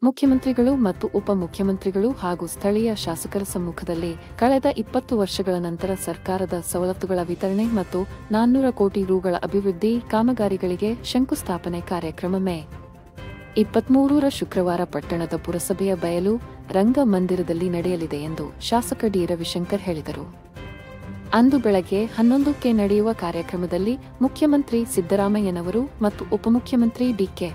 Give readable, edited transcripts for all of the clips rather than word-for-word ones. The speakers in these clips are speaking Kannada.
ಮುಖ್ಯಮಂತ್ರಿಗಳು ಮತ್ತು ಉಪಮುಖ್ಯಮಂತ್ರಿಗಳು ಹಾಗೂ ಸ್ಥಳೀಯ ಶಾಸಕರ ಸಮ್ಮುಖದಲ್ಲಿ ಕಳೆದ 20 ವರ್ಷಗಳ ನಂತರ ಸರ್ಕಾರದ ಸವಲತ್ತುಗಳ ವಿತರಣೆ ಮತ್ತು 400 ಕೋಟಿ ರುಗಳ ಅಭಿವೃದ್ಧಿ ಕಾಮಗಾರಿಗಳಿಗೆ ಶಂಕುಸ್ಥಾಪನೆ ಕಾರ್ಯಕ್ರಮ ಮೇ 23ರ ಶುಕ್ರವಾರ ಪಟ್ಟಣದ ಪುರಸಭೆಯ ಬಯಲು ರಂಗಮಂದಿರದಲ್ಲಿ ನಡೆಯಲಿದೆ ಎಂದು ಶಾಸಕ ಡಿ ರವಿಶಂಕರ್ ಹೇಳಿದರು. ಅಂದು ಬೆಳಗ್ಗೆ 11ಕ್ಕೆ ನಡೆಯುವ ಕಾರ್ಯಕ್ರಮದಲ್ಲಿ ಮುಖ್ಯಮಂತ್ರಿ ಸಿದ್ದರಾಮಯ್ಯನವರು ಮತ್ತು ಉಪಮುಖ್ಯಮಂತ್ರಿ ಡಿ.ಕೆ.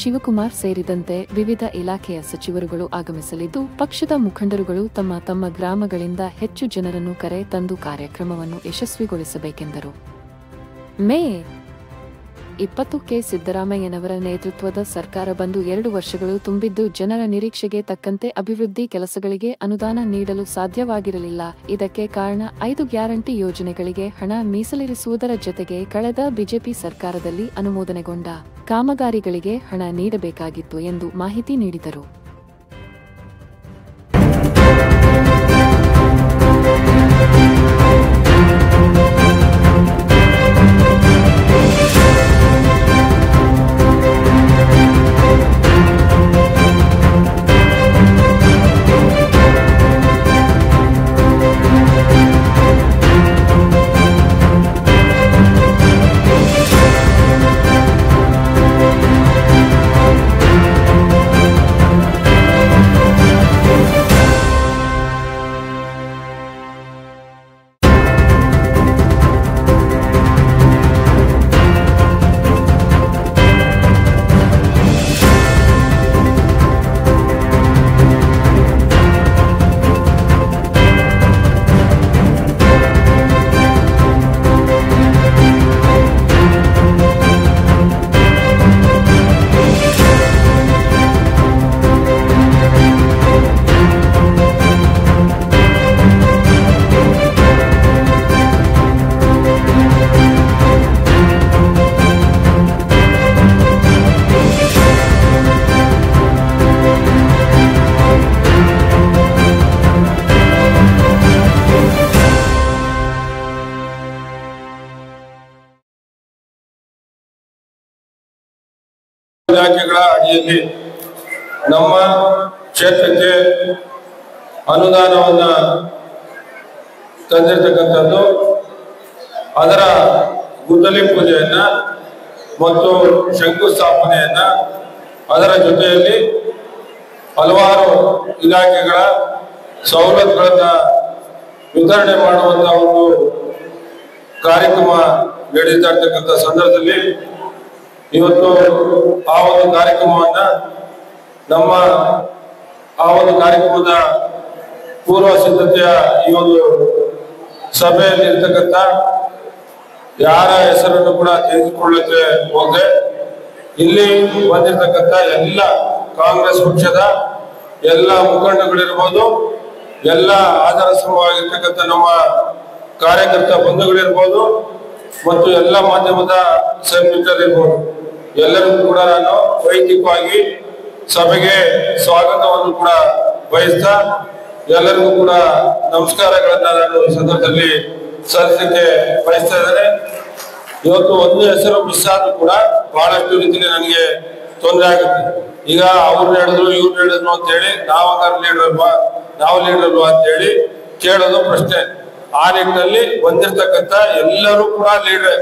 ಶಿವಕುಮಾರ್ ಸೇರಿದಂತೆ ವಿವಿಧ ಇಲಾಖೆಯ ಸಚಿವರುಗಳು ಆಗಮಿಸಲಿದ್ದು, ಪಕ್ಷದ ಮುಖಂಡರುಗಳು ತಮ್ಮ ತಮ್ಮ ಗ್ರಾಮಗಳಿಂದ ಹೆಚ್ಚು ಜನರನ್ನು ಕರೆ ತಂದು ಕಾರ್ಯಕ್ರಮವನ್ನು ಯಶಸ್ವಿಗೊಳಿಸಬೇಕೆಂದರು. ಮೇ 20ಕ್ಕೆ ಸಿದ್ದರಾಮಯ್ಯನವರ ನೇತೃತ್ವದ ಸರ್ಕಾರ ಬಂದು 2 ವರ್ಷಗಳು ತುಂಬಿದ್ದು, ಜನರ ನಿರೀಕ್ಷೆಗೆ ತಕ್ಕಂತೆ ಅಭಿವೃದ್ಧಿ ಕೆಲಸಗಳಿಗೆ ಅನುದಾನ ನೀಡಲು ಸಾಧ್ಯವಾಗಿರಲಿಲ್ಲ. ಇದಕ್ಕೆ ಕಾರಣ 5 ಗ್ಯಾರಂಟಿ ಯೋಜನೆಗಳಿಗೆ ಹಣ ಮೀಸಲಿರಿಸುವುದರ ಜತೆಗೆ ಕಳೆದ ಬಿಜೆಪಿ ಸರ್ಕಾರದಲ್ಲಿ ಅನುಮೋದನೆಗೊಂಡ ಕಾಮಗಾರಿಗಳಿಗೆ ಹಣ ನೀಡಬೇಕಾಗಿತ್ತು ಎಂದು ಮಾಹಿತಿ ನೀಡಿದರು. ಇಲಾಖೆಗಳ ಅಡಿಯಲ್ಲಿ ನಮ್ಮ ಕ್ಷೇತ್ರಕ್ಕೆ ಅನುದಾನವನ್ನ ತಂದಿರತಕ್ಕಂಥದ್ದು, ಅದರ ಗುದ್ದಲಿ ಪೂಜೆಯನ್ನ ಮತ್ತು ಶಂಕುಸ್ಥಾಪನೆಯನ್ನ, ಅದರ ಜೊತೆಯಲ್ಲಿ ಹಲವಾರು ಇಲಾಖೆಗಳ ಸವಲತ್ತುಗಳನ್ನ ವಿತರಣೆ ಮಾಡುವಂತ ಒಂದು ಕಾರ್ಯಕ್ರಮ ನಡೀತಾ ಇರ್ತಕ್ಕಂಥ ಸಂದರ್ಭದಲ್ಲಿ ಇವತ್ತು ಆ ಒಂದು ಕಾರ್ಯಕ್ರಮವನ್ನ ಆ ಒಂದು ಕಾರ್ಯಕ್ರಮದ ಪೂರ್ವ ಸಿದ್ಧತೆಯ ಈ ಒಂದು ಸಭೆಯಲ್ಲಿ ಇರ್ತಕ್ಕಂಥ ಯಾರ ಹೆಸರನ್ನು ಕೂಡ ತೆಗೆದುಕೊಳ್ಳಕ್ಕೆ ಹೋಗದೆ ಇಲ್ಲಿ ಬಂದಿರತಕ್ಕಂಥ ಎಲ್ಲ ಕಾಂಗ್ರೆಸ್ ಪಕ್ಷದ ಎಲ್ಲ ಮುಖಂಡಗಳಿರ್ಬೋದು, ಎಲ್ಲ ಆಧಾರ ಸ್ತಂಭವಾಗಿರ್ತಕ್ಕಂಥ ನಮ್ಮ ಕಾರ್ಯಕರ್ತ ಬಂಧುಗಳಿರ್ಬೋದು ಮತ್ತು ಎಲ್ಲ ಮಾಧ್ಯಮದ ಸನ್ಮಿತರಿರ್ಬೋದು, ಎಲ್ಲರಿಗೂ ಕೂಡ ನಾನು ವೈಯಕ್ತಿಕವಾಗಿ ಸಭೆಗೆ ಸ್ವಾಗತವನ್ನು ಕೂಡ ಬಯಸ್ತಾ ಎಲ್ಲರಿಗೂ ಕೂಡ ನಮಸ್ಕಾರಗಳನ್ನ ನಾನು ಈ ಸಂದರ್ಭದಲ್ಲಿ ಸಲ್ಲಿಸಲಿಕ್ಕೆ ಬಯಸ್ತಾ ಇದ್ದೇನೆ. ಇವತ್ತು ಒಂದು ಹೆಸರು ಮಿಸ್ ಆದ್ರೂ ಕೂಡ ಬಹಳಷ್ಟು ರೀತಿಯಲ್ಲಿ ನನಗೆ ತೊಂದರೆ ಆಗುತ್ತೆ. ಈಗ ಅವ್ರು ಹೇಳಿದ್ರು ಇವ್ರು ಹೇಳಿದ್ರು ಅಂತ ಹೇಳಿ ನಾವಂಗಾರು ಲೀಡರ್ ಅಲ್ವಾ, ನಾವು ಲೀಡರ್ ಅಲ್ವಾ ಅಂತ ಹೇಳಿ ಕೇಳೋದು ಪ್ರಶ್ನೆ. ಆ ನಿಟ್ಟಿನಲ್ಲಿ ಬಂದಿರ್ತಕ್ಕಂಥ ಎಲ್ಲರೂ ಕೂಡ ಲೀಡರ್,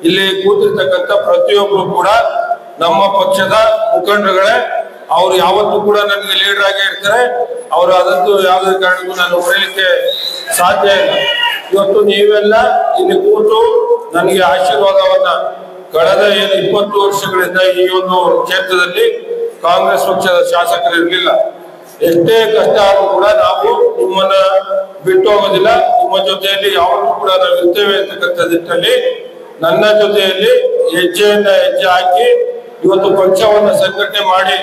ಇಲ್ಲಿ ಕೂತಿರ್ತಕ್ಕಂಥ ಪ್ರತಿಯೊಬ್ಬರು ಕೂಡ ನಮ್ಮ ಪಕ್ಷದ ಮುಖಂಡರುಗಳೇ. ಅವ್ರು ಯಾವತ್ತೂ ಕೂಡ ನನಗೆ ಲೀಡರ್ ಆಗಿ ಇರ್ತಾರೆ. ಅವರು ಅದಂತೂ ಯಾವುದೇ ಕಾರಣಕ್ಕೂ ನಾನು ಹೊರಲಿಕ್ಕೆ ಸಾಧ್ಯ ಇಲ್ಲ. ಇವತ್ತು ನೀವೆಲ್ಲ ಇಲ್ಲಿ ಕೂತು ನನಗೆ ಆಶೀರ್ವಾದವನ್ನ ಕಳೆದ 20 ವರ್ಷಗಳಿಂದ ಈ ಒಂದು ಕ್ಷೇತ್ರದಲ್ಲಿ ಕಾಂಗ್ರೆಸ್ ಪಕ್ಷದ ಶಾಸಕರು ಇರಲಿಲ್ಲ. ಎಷ್ಟೇ ಕಷ್ಟ ಆದ್ರೂ ಕೂಡ ನಾವು ನಿಮ್ಮನ್ನ ಬಿಟ್ಟು ಹೋಗೋದಿಲ್ಲ, ನಿಮ್ಮ ಜೊತೆಯಲ್ಲಿ ಯಾವತ್ತೂ ಕೂಡ ನಾವು ಇರ್ತೇವೆ ಅಂತಕ್ಕಂಥ ನಿಟ್ಟಿನಲ್ಲಿ ನನ್ನ ಜೊತೆಯಲ್ಲಿ ಹೆಜ್ಜೆ ಹಾಕಿ ಇವತ್ತು ಪಕ್ಷವನ್ನ ಸಂಘಟನೆ ಮಾಡಿ,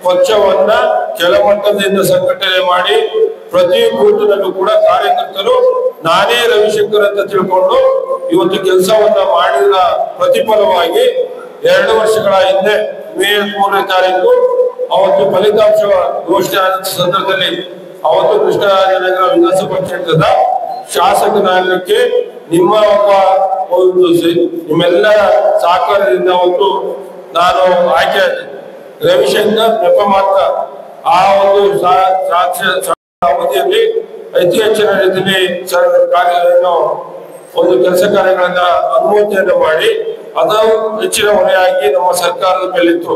ಪಕ್ಷವನ್ನ ಕೆಳಮಟ್ಟದಿಂದ ಸಂಘಟನೆ ಮಾಡಿ ಪ್ರತಿ ಬೂತ್ನಲ್ಲೂ ಕೂಡ ಕಾರ್ಯಕರ್ತರು ನಾನೇ ರವಿಶಂಕರ್ ಅಂತ ತಿಳ್ಕೊಂಡು ಇವತ್ತು ಕೆಲಸವನ್ನ ಮಾಡಿದ ಪ್ರತಿಫಲವಾಗಿ 2 ವರ್ಷಗಳ ಹಿಂದೆ ಮೇ 3ನೇ ತಾರೀಕು ಅವತ್ತು ಫಲಿತಾಂಶ ಘೋಷಣೆ ಆದ ಸಂದರ್ಭದಲ್ಲಿ ಅವತ್ತು ಕೃಷ್ಣರಾಜನಗರ ವಿಧಾನಸಭಾ ಕ್ಷೇತ್ರದ ಶಾಸಕನಾಗಲಿಕ್ಕೆ ನಿಮ್ಮ ನಿಮ್ಮೆಲ್ಲರ ಸಹಕಾರದಿಂದ ಅವತ್ತು ನಾನು ಆಯ್ಕೆ ರವಿಶಂಕರ್ ನೆಪ ಮಾತ್ರ ಆ ಒಂದು ಅವಧಿಯಲ್ಲಿ ಅತಿ ಹೆಚ್ಚಿನ ರೀತಿಯಲ್ಲಿ ಕಾರ್ಯಗಳನ್ನು ಒಂದು ಕೆಲಸ ಕಾರ್ಯಗಳನ್ನ ಅನುಮೋದನೆಯನ್ನು ಮಾಡಿ ಅದು ಹೆಚ್ಚಿನ ಹೊಣೆಯಾಗಿ ನಮ್ಮ ಸರ್ಕಾರದ ಮೇಲಿತ್ತು.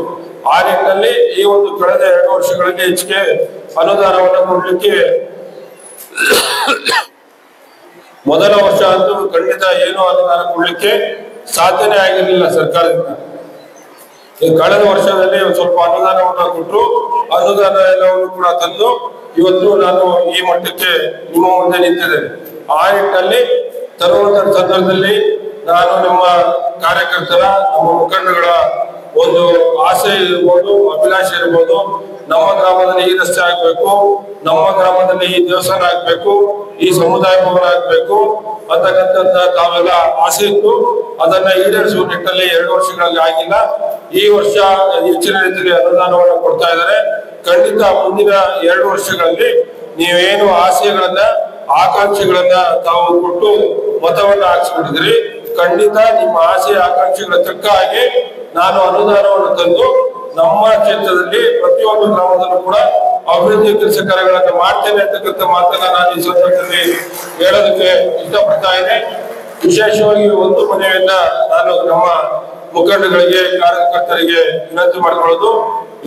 ಆ ನಿಟ್ಟಿನಲ್ಲಿ ಈ ಒಂದು ಕಳೆದ 2 ವರ್ಷಗಳಲ್ಲಿ ಹೆಚ್ಚಿಗೆ ಅನುದಾನವನ್ನು ಕೊಡ್ಲಿಕ್ಕೆ ಮೊದಲ ವರ್ಷ ಅಂತೂ ಖಂಡಿತ ಏನು ಅನುದಾನ ಕೊಡ್ಲಿಕ್ಕೆ ಸಾಧ್ಯನೇ ಆಗಿರಲಿಲ್ಲ ಸರ್ಕಾರದಿಂದ. ಕಳೆದ ವರ್ಷದಲ್ಲಿ ಸ್ವಲ್ಪ ಅನುದಾನವನ್ನು ಕೊಟ್ಟರು, ಅನುದಾನ ಎಲ್ಲವನ್ನು ಕೂಡ ತಂದು ಇವತ್ತು ನಾನು ಈ ಮಟ್ಟಕ್ಕೆ ನಿಮ್ಮ ಮುಂದೆ ನಿಂತಿದ್ದೇನೆ. ಆ ನಿಟ್ಟಿನಲ್ಲಿ ತರುವಂತ ಸಂದರ್ಭದಲ್ಲಿ ನಾನು ನಮ್ಮ ಕಾರ್ಯಕರ್ತರ, ನಮ್ಮ ಮುಖಂಡಗಳ ಒಂದು ಆಸೆ ಇರ್ಬೋದು, ಅಭಿಲಾಷೆ ಇರ್ಬೋದು, ನಮ್ಮ ಗ್ರಾಮದಲ್ಲಿ ಈ ರಸ್ತೆ ಆಗ್ಬೇಕು, ನಮ್ಮ ಗ್ರಾಮದಲ್ಲಿ ಈ ದೇವಸ್ಥಾನ ಆಗ್ಬೇಕು, ಈ ಸಮುದಾಯ ಭವನ ಆಗ್ಬೇಕು ಅಂತಕ್ಕಂಥ ತಾವೆಲ್ಲ ಆಸೆ ಇತ್ತು. ಅದನ್ನ ಈಡೇರಿಸುವ ನಿಟ್ಟಿನಲ್ಲಿ 2 ವರ್ಷಗಳಲ್ಲಿ ಆಗಿಲ್ಲ. ಈ ವರ್ಷ ಹೆಚ್ಚಿನ ರೀತಿಯಲ್ಲಿ ಅನುದಾನವನ್ನು ಕೊಡ್ತಾ ಇದ್ದಾರೆ. ಖಂಡಿತ ಮುಂದಿನ 2 ವರ್ಷಗಳಲ್ಲಿ ನೀವೇನು ಆಸೆಗಳನ್ನ, ಆಕಾಂಕ್ಷೆಗಳನ್ನ ತಾವು ಕೊಟ್ಟು ಮತವನ್ನ ಹಾಕ್ಸ್ಬಿಟ್ಟಿದ್ರಿ, ಖಂಡಿತ ನಿಮ್ಮ ಆಸೆ ಆಕಾಂಕ್ಷೆಗಳ ತಕ್ಕ ಹಾಗೆ ನಾನು ಅನುದಾನವನ್ನು ತಂದು ನಮ್ಮ ಕ್ಷೇತ್ರದಲ್ಲಿ ಪ್ರತಿಯೊಂದು ಗ್ರಾಮದಲ್ಲೂ ಕೂಡ ಅಭಿವೃದ್ಧಿ ಕೆಲಸ ಕಾರ್ಯಗಳನ್ನು ಮಾಡ್ತೇನೆ ಅಂತಕ್ಕಂಥ ಮಾತನ್ನ ನಾನು ಈ ಸಂದರ್ಭದಲ್ಲಿ ಹೇಳೋದಕ್ಕೆ ಇಷ್ಟಪಡ್ತಾ ಇದ್ದೇನೆ. ವಿಶೇಷವಾಗಿ ಒಂದು ಮನೆಯನ್ನ ನಾನು ನಮ್ಮ ಮುಖಂಡಗಳಿಗೆ, ಕಾರ್ಯಕರ್ತರಿಗೆ ವಿನಂತಿ ಮಾಡ್ಕೊಳ್ಳೋದು,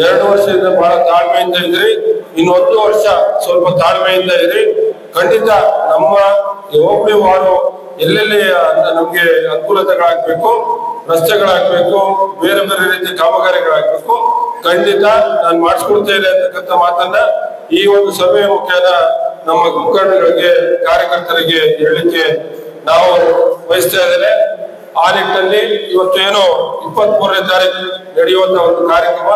2 ವರ್ಷದಿಂದ ಬಹಳ ತಾಳ್ಮೆಯಿಂದ ಇದ್ರಿ, ಇನ್ನೊಂದು ವರ್ಷ ಸ್ವಲ್ಪ ತಾಳ್ಮೆಯಿಂದ ಇದ್ರಿ. ಖಂಡಿತ ನಮ್ಮ ಹೋಬಳಿ ವಾರ್ಡು ಎಲ್ಲೆಲ್ಲಿ ನಮ್ಗೆ ಅನುಕೂಲತೆಗಳಾಗಬೇಕು, ರಸ್ತೆಗಳಾಗಬೇಕು, ಬೇರೆ ಬೇರೆ ರೀತಿಯ ಕಾಮಗಾರಿಗಳಾಗಬೇಕು, ಖಂಡಿತ ನಾನು ಮಾಡಿಸ್ಕೊಡ್ತೇನೆ ಅಂತಕ್ಕಂಥ ಮಾತನ್ನ ಈ ಒಂದು ಸಭೆಯ ಮುಖೇನ ನಮ್ಮ ಮುಖಂಡಗಳಿಗೆ, ಕಾರ್ಯಕರ್ತರಿಗೆ ಹೇಳಲಿಕ್ಕೆ ನಾವು ಬಯಸ್ತಾ ಇದ್ದೇನೆ. ಆ ನಿಟ್ಟಿನಲ್ಲಿ ಇವತ್ತೇನು 23ನೇ ತಾರೀಕು ನಡೆಯುವಂತ ಒಂದು ಕಾರ್ಯಕ್ರಮ,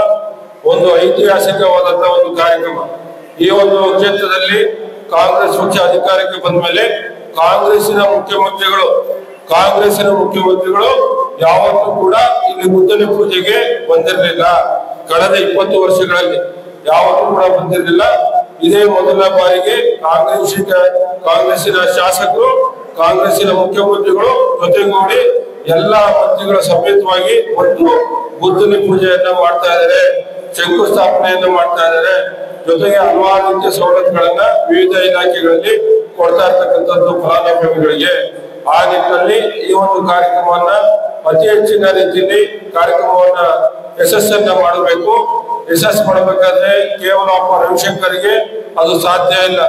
ಒಂದು ಐತಿಹಾಸಿಕವಾದಂತಹ ಒಂದು ಕಾರ್ಯಕ್ರಮ. ಈ ಒಂದು ಕ್ಷೇತ್ರದಲ್ಲಿ ಕಾಂಗ್ರೆಸ್ ಪಕ್ಷ ಅಧಿಕಾರಕ್ಕೆ ಬಂದ ಮೇಲೆ ಕಾಂಗ್ರೆಸ್ಸಿನ ಮುಖ್ಯಮಂತ್ರಿಗಳು ಯಾವತ್ತೂ ಕೂಡ ಇಲ್ಲಿ ಮುದ್ದಲೆ ಪೂಜೆಗೆ ಬಂದಿರಲಿಲ್ಲ. ಕಳೆದ 20 ವರ್ಷಗಳಲ್ಲಿ ಯಾವತ್ತೂ ಕೂಡ ಬಂದಿರಲಿಲ್ಲ. ಇದೇ ಮೊದಲ ಬಾರಿಗೆ ಕಾಂಗ್ರೆಸ್ಸಿನ ಶಾಸಕರು, ಕಾಂಗ್ರೆಸ್ಸಿನ ಮುಖ್ಯಮಂತ್ರಿಗಳು ಜೊತೆಗೂಡಿ ಎಲ್ಲಾ ಮಂತ್ರಿಗಳ ಸಮೇತವಾಗಿ ಒಂದು ಮುದ್ದಲೆ ಪೂಜೆಯನ್ನ ಮಾಡ್ತಾ ಇದ್ದಾರೆ, ಶಂಕುಸ್ಥಾಪನೆಯನ್ನ ಮಾಡ್ತಾ ಇದ್ದಾರೆ. ಜೊತೆಗೆ ಹಲವಾರು ರೀತಿಯ ಸವಲತ್ತುಗಳನ್ನ ವಿವಿಧ ಇಲಾಖೆಗಳಲ್ಲಿ ಕೊಡ್ತಾ ಇರ್ತಕ್ಕಂಥದ್ದು ಫಲಾನುಭವಿಗಳಿಗೆ. ಆ ನಿಟ್ಟಿನಲ್ಲಿ ಈ ಒಂದು ಕಾರ್ಯಕ್ರಮವನ್ನ ಅತಿ ಹೆಚ್ಚಿನ ರೀತಿಯಲ್ಲಿ ಕಾರ್ಯಕ್ರಮವನ್ನ ಯಶಸ್ಸನ್ನ ಮಾಡಬೇಕು. ಯಶಸ್ಸು ಮಾಡಬೇಕಾದ್ರೆ ಕೇವಲ ಒಬ್ಬ ರವಿಶಂಕರ್ಗೆ ಅದು ಸಾಧ್ಯ ಇಲ್ಲ.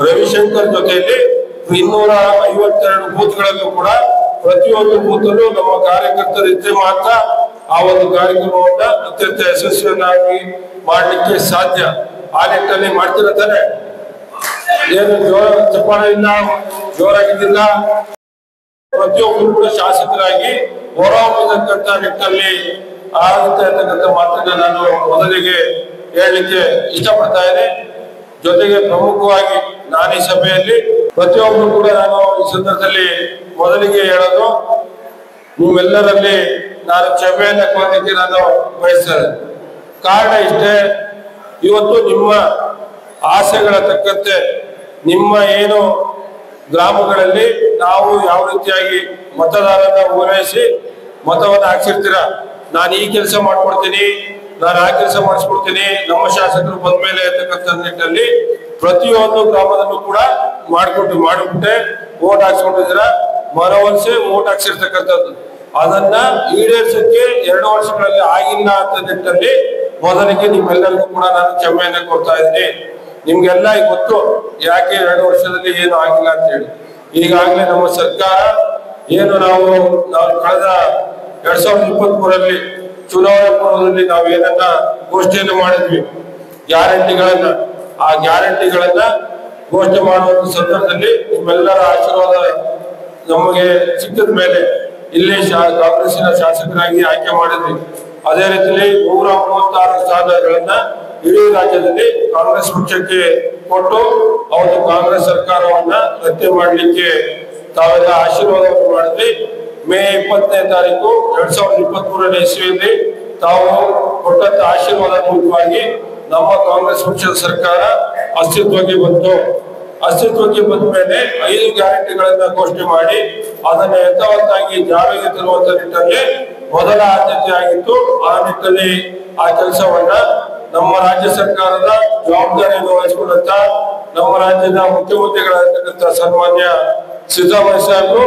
ರವಿಶಂಕರ್ ಜೊತೆಯಲ್ಲಿ 252 ಬೂತ್ಗಳಲ್ಲೂ ಕೂಡ ಪ್ರತಿಯೊಂದು ಬೂತಲ್ಲೂ ನಮ್ಮ ಕಾರ್ಯಕರ್ತರು ಇದ್ರೆ ಮಾತ್ರ ಆ ಒಂದು ಕಾರ್ಯಕ್ರಮವನ್ನ ಅತ್ಯಂತ ಯಶಸ್ವಿಯನ್ನಾಗಿ ಮಾಡ್ಲಿಕ್ಕೆ ಸಾಧ್ಯ. ಆ ನಿಟ್ಟಿನಲ್ಲಿ ಮಾಡ್ತಿರ್ತಾರೆ. ಏನು ಚಪ್ಪಾಳೆ ಇಲ್ಲ, ಜೋರಾಗಿದ್ದಿಲ್ಲ, ಪ್ರತಿಯೊಬ್ಬರು ಕೂಡ ಶಾಸಕರಾಗಿ ಹೊರಹೊಮ್ಮತಕ್ಕಂಥ ನಿಟ್ಟಿನಲ್ಲಿ ಆಗುತ್ತೆ ಅಂತಕ್ಕಂಥ ಮಾತನ್ನ ನಾನು ಮೊದಲಿಗೆ ಹೇಳಲಿಕ್ಕೆ ಇಷ್ಟಪಡ್ತಾ ಇದ್ದೇನೆ. ಜೊತೆಗೆ ಪ್ರಮುಖವಾಗಿ ನಾನು ಈ ಸಭೆಯಲ್ಲಿ ಪ್ರತಿಯೊಬ್ಬರು ಕೂಡ ನಾನು ಈ ಸಂದರ್ಭದಲ್ಲಿ ಮೊದಲಿಗೆ ಹೇಳೋದು, ನಿಮ್ಮೆಲ್ಲರಲ್ಲಿ ನಾನು ಕ್ಷಮೆಯನ್ನ ಕೋರಲಿಕ್ಕೆ ನಾನು ಬಯಸ್ತೇನೆ. ಕಾರಣ ಇಷ್ಟೇ, ಇವತ್ತು ನಿಮ್ಮ ಆಸೆಗಳ ತಕ್ಕಂತೆ ನಿಮ್ಮ ಏನು ಗ್ರಾಮಗಳಲ್ಲಿ ನಾವು ಯಾವ ರೀತಿಯಾಗಿ ಮತದಾರನ ಓಲೈಸಿ ಮತವನ್ನು ಹಾಕ್ಸಿರ್ತೀರ, ನಾನು ಈ ಕೆಲಸ ಮಾಡ್ಕೊಡ್ತೀನಿ, ನಾನು ಆ ಕೆಲಸ ಮಾಡಿಸ್ಕೊಡ್ತೀನಿ, ನಮ್ಮ ಶಾಸಕರು ಬಂದ ಮೇಲೆ ಅಂತಕ್ಕಂಥ ನಿಟ್ಟಿನಲ್ಲಿ ಪ್ರತಿಯೊಂದು ಗ್ರಾಮದಲ್ಲೂ ಕೂಡ ಮಾಡಿಬಿಟ್ಟೆ ವೋಟ್ ಹಾಕ್ಸ್ಕೊಂಡಿದ್ದೀರ, ಮನವೊಲಿಸಿ ವೋಟ್ ಹಾಕ್ಸಿರ್ತಕ್ಕಂಥದ್ದು. ಅದನ್ನ ಈಡೇರಿಸಕ್ಕೆ 2 ವರ್ಷಗಳಲ್ಲಿ ಆಗಿಲ್ಲ ಅಂತ ನಿಟ್ಟಿನಲ್ಲಿ ಮೊದಲಿಗೆ ನಿಮ್ಮೆಲ್ಲರಿಗೂ ಕೂಡ ನಾನು ಕ್ಷಮೆಯನ್ನ ಕೊಡ್ತಾ ಇದ್ದೀನಿ. ನಿಮ್ಗೆಲ್ಲ ಗೊತ್ತು ಯಾಕೆ 2 ವರ್ಷದಲ್ಲಿ ಏನು ಆಗಿಲ್ಲ ಅಂತ ಹೇಳಿ. ಈಗಾಗಲೇ ನಮ್ಮ ಸರ್ಕಾರ ಏನು ನಾವು ಕಳೆದ 2023ರಲ್ಲಿ ಚುನಾವಣಾ ಪೂರ್ವದಲ್ಲಿ ನಾವು ಏನನ್ನ ಘೋಷಣೆಯನ್ನು ಮಾಡಿದ್ವಿ, ಗ್ಯಾರಂಟಿಗಳನ್ನ, ಆ ಗ್ಯಾರಂಟಿಗಳನ್ನ ಘೋಷಣೆ ಮಾಡುವಂತ ಸಂದರ್ಭದಲ್ಲಿ ನಿಮ್ಮೆಲ್ಲರ ಆಶೀರ್ವಾದ ನಮಗೆ ಸಿಕ್ಕಿದ ಮೇಲೆ ಇಲ್ಲಿ ಕಾಂಗ್ರೆಸ್ಸಿನ ಶಾಸಕರಾಗಿ ಆಯ್ಕೆ ಮಾಡಿದ್ವಿ. ಅದೇ ರೀತಿಯಲ್ಲಿ 136 ಸ್ಥಾನಗಳನ್ನ ಇಡೀ ರಾಜ್ಯದಲ್ಲಿ ಕಾಂಗ್ರೆಸ್ ಪಕ್ಷಕ್ಕೆ ಕೊಟ್ಟು ಅವತ್ತು ಕಾಂಗ್ರೆಸ್ ಸರ್ಕಾರವನ್ನ ರದ್ದು ಮಾಡಲಿಕ್ಕೆ ತಾವೆಲ್ಲ ಆಶೀರ್ವಾದವನ್ನು ಮಾಡಿದ್ವಿ. ಮೇ 20ನೇ ತಾರೀಕು 2023ನೇ ಇಸ್ವಿಯಲ್ಲಿ ತಾವು ಕೊಟ್ಟಂತ ಆಶೀರ್ವಾದ ಮೂಲಕವಾಗಿ ನಮ್ಮ ಕಾಂಗ್ರೆಸ್ ಪಕ್ಷದ ಸರ್ಕಾರ ಅಸ್ತಿತ್ವಕ್ಕೆ ಬಂತು. ಅಸ್ತಿತ್ವಕ್ಕೆ ಬಂದ ಮೇಲೆ 5 ಗ್ಯಾರಂಟಿಗಳನ್ನ ಘೋಷಣೆ ಮಾಡಿ ಅದನ್ನ ಯಥಾವತ್ತಾಗಿ ಜಾರಿಗೆ ತರುವಂತ ನಿಟ್ಟಿನಲ್ಲಿ ಮೊದಲ ಆದ್ಯತೆ ಆಗಿತ್ತು. ಆ ನಿಟ್ಟಿನಲ್ಲಿ ಆ ಕೆಲಸವನ್ನ ನಮ್ಮ ರಾಜ್ಯ ಸರ್ಕಾರದ ಜವಾಬ್ದಾರಿಯನ್ನು ವಹಿಸಿಕೊಂಡಂತ ನಮ್ಮ ರಾಜ್ಯದ ಮುಖ್ಯಮಂತ್ರಿಗಳಾಗಿರ್ತಕ್ಕಂಥ ಸನ್ಮಾನ್ಯ ಸಿದ್ದರಾಮಯ್ಯ ಸಾಹೇಬರು,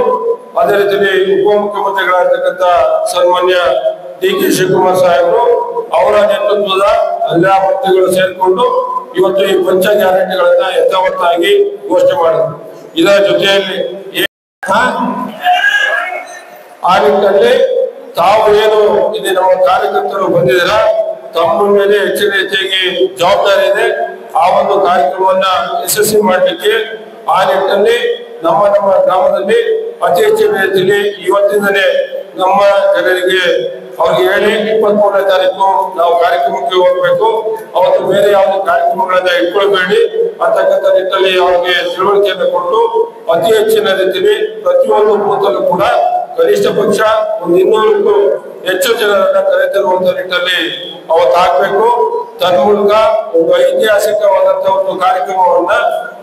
ಅದೇ ರೀತಿಯಲ್ಲಿ ಉಪಮುಖ್ಯಮಂತ್ರಿಗಳಾಗಿರ್ತಕ್ಕಂಥ ಸನ್ಮಾನ್ಯ ಡಿ.ಕೆ. ಶಿವಕುಮಾರ್ ಸಾಹೇಬರು ಅವರ ನೇತೃತ್ವದ ಎಲ್ಲಾ ಮಂತ್ರಿಗಳು ಸೇರಿಕೊಂಡು ಇವತ್ತು ಈ ಪಂಚ ಗ್ಯಾರಂಟಿಗಳನ್ನ ಯಥಾವತ್ತಾಗಿ ಘೋಷಣೆ ಮಾಡಿದ್ರು. ಇದರ ಜೊತೆಯಲ್ಲಿ ಆ ನಿಟ್ಟಿನಲ್ಲಿ ತಾವು ಏನು ಇಲ್ಲಿ ನಮ್ಮ ಕಾರ್ಯಕರ್ತರು ಬಂದಿದ್ದೀರ, ತಮ್ಮ ಮೇಲೆ ಹೆಚ್ಚಿನ ರೀತಿಯಾಗಿ ಜವಾಬ್ದಾರಿ ಇದೆ. ಆ ಒಂದು ಕಾರ್ಯಕ್ರಮವನ್ನ ಯಶಸ್ವಿ ಮಾಡಲಿಕ್ಕೆ ಆ ನಿಟ್ಟಿನಲ್ಲಿ ನಮ್ಮ ಗ್ರಾಮದಲ್ಲಿ ಅತಿ ಹೆಚ್ಚಿನ ರೀತಿಯಲ್ಲಿ ಇವತ್ತಿಂದಲೇ ನಮ್ಮ ಜನರಿಗೆ ಅವ್ರಿಗೆ ಹೇಳಿ 23ನೇ ತಾರೀಕು ನಾವು ಕಾರ್ಯಕ್ರಮಕ್ಕೆ ಹೋಗ್ಬೇಕು, ಅವತ್ತು ಬೇರೆ ಯಾವುದೇ ಕಾರ್ಯಕ್ರಮಗಳನ್ನ ಇಟ್ಕೊಳ್ಬೇಡಿ ಅಂತಕ್ಕಂಥ ನಿಟ್ಟಿನಲ್ಲಿ ಅವ್ರಿಗೆ ತಿಳುವಳಿಕೆಯನ್ನು ಕೊಟ್ಟು ಅತಿ ಹೆಚ್ಚಿನ ರೀತಿಯಲ್ಲಿ ಪ್ರತಿಯೊಂದು ಬೂತಲ್ಲೂ ಕೂಡ ಕನಿಷ್ಠ ಪಕ್ಷ ಒಂದು 200ಕ್ಕೂ ಹೆಚ್ಚು ಜನರನ್ನ ಕರೆತರುವಂತ ನಿಟ್ಟಿನಲ್ಲಿ ಅವತ್ತು ಆಗ್ಬೇಕು. ತನ್ಮೂಲಕ ಒಂದು ಐತಿಹಾಸಿಕವಾದಂತಹ ಒಂದು ಕಾರ್ಯಕ್ರಮವನ್ನ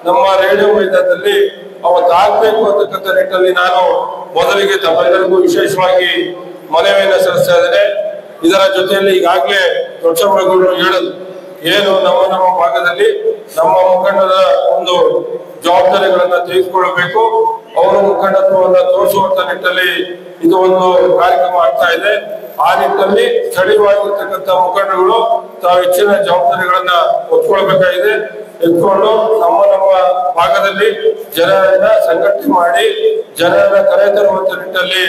ನಮ್ಮ ರೇಡಿಯೋ ಮೈದಾನದಲ್ಲಿ ಅವತ್ತು ಆಗ್ಬೇಕು ಅಂತಕ್ಕಂಥ ನಿಟ್ಟಿನಲ್ಲಿ ನಾನು ಮೊದಲಿಗೆ ತಮ್ಮೆಲ್ಲರಿಗೂ ವಿಶೇಷವಾಗಿ ಮನವಿಯನ್ನು ಸಲ್ಲಿಸ್ತಾ ಇದ್ದೇನೆ. ಇದರ ಜೊತೆಯಲ್ಲಿ ಈಗಾಗಲೇ ದೊಡ್ಡಗೌಡರು ಹೇಳೋದು ಏನು ನಮ್ಮ ಭಾಗದಲ್ಲಿ ನಮ್ಮ ಮುಖಂಡರ ಒಂದು ಜವಾಬ್ದಾರಿಗಳನ್ನ ತೆಗೆದುಕೊಳ್ಳಬೇಕು, ಅವರ ಮುಖಂಡತ್ವವನ್ನು ತೋರಿಸುವಂತ ನಿಟ್ಟಿನಲ್ಲಿ ಇದು ಒಂದು ಕಾರ್ಯಕ್ರಮ ಆಗ್ತಾ ಇದೆ. ಆ ನಿಟ್ಟಿನಲ್ಲಿ ಸ್ಥಳೀಯವಾಗಿರ್ತಕ್ಕಂಥ ಮುಖಂಡಗಳು ತಾವು ಹೆಚ್ಚಿನ ಜವಾಬ್ದಾರಿಗಳನ್ನ ಹೊತ್ಕೊಳ್ಬೇಕಾಗಿದೆ. ಎತ್ಕೊಂಡು ನಮ್ಮ ಭಾಗದಲ್ಲಿ ಜನರನ್ನ ಸಂಘಟನೆ ಮಾಡಿ ಜನರನ್ನ ಕರೆತರುವಂತ ನಿಟ್ಟಿನಲ್ಲಿ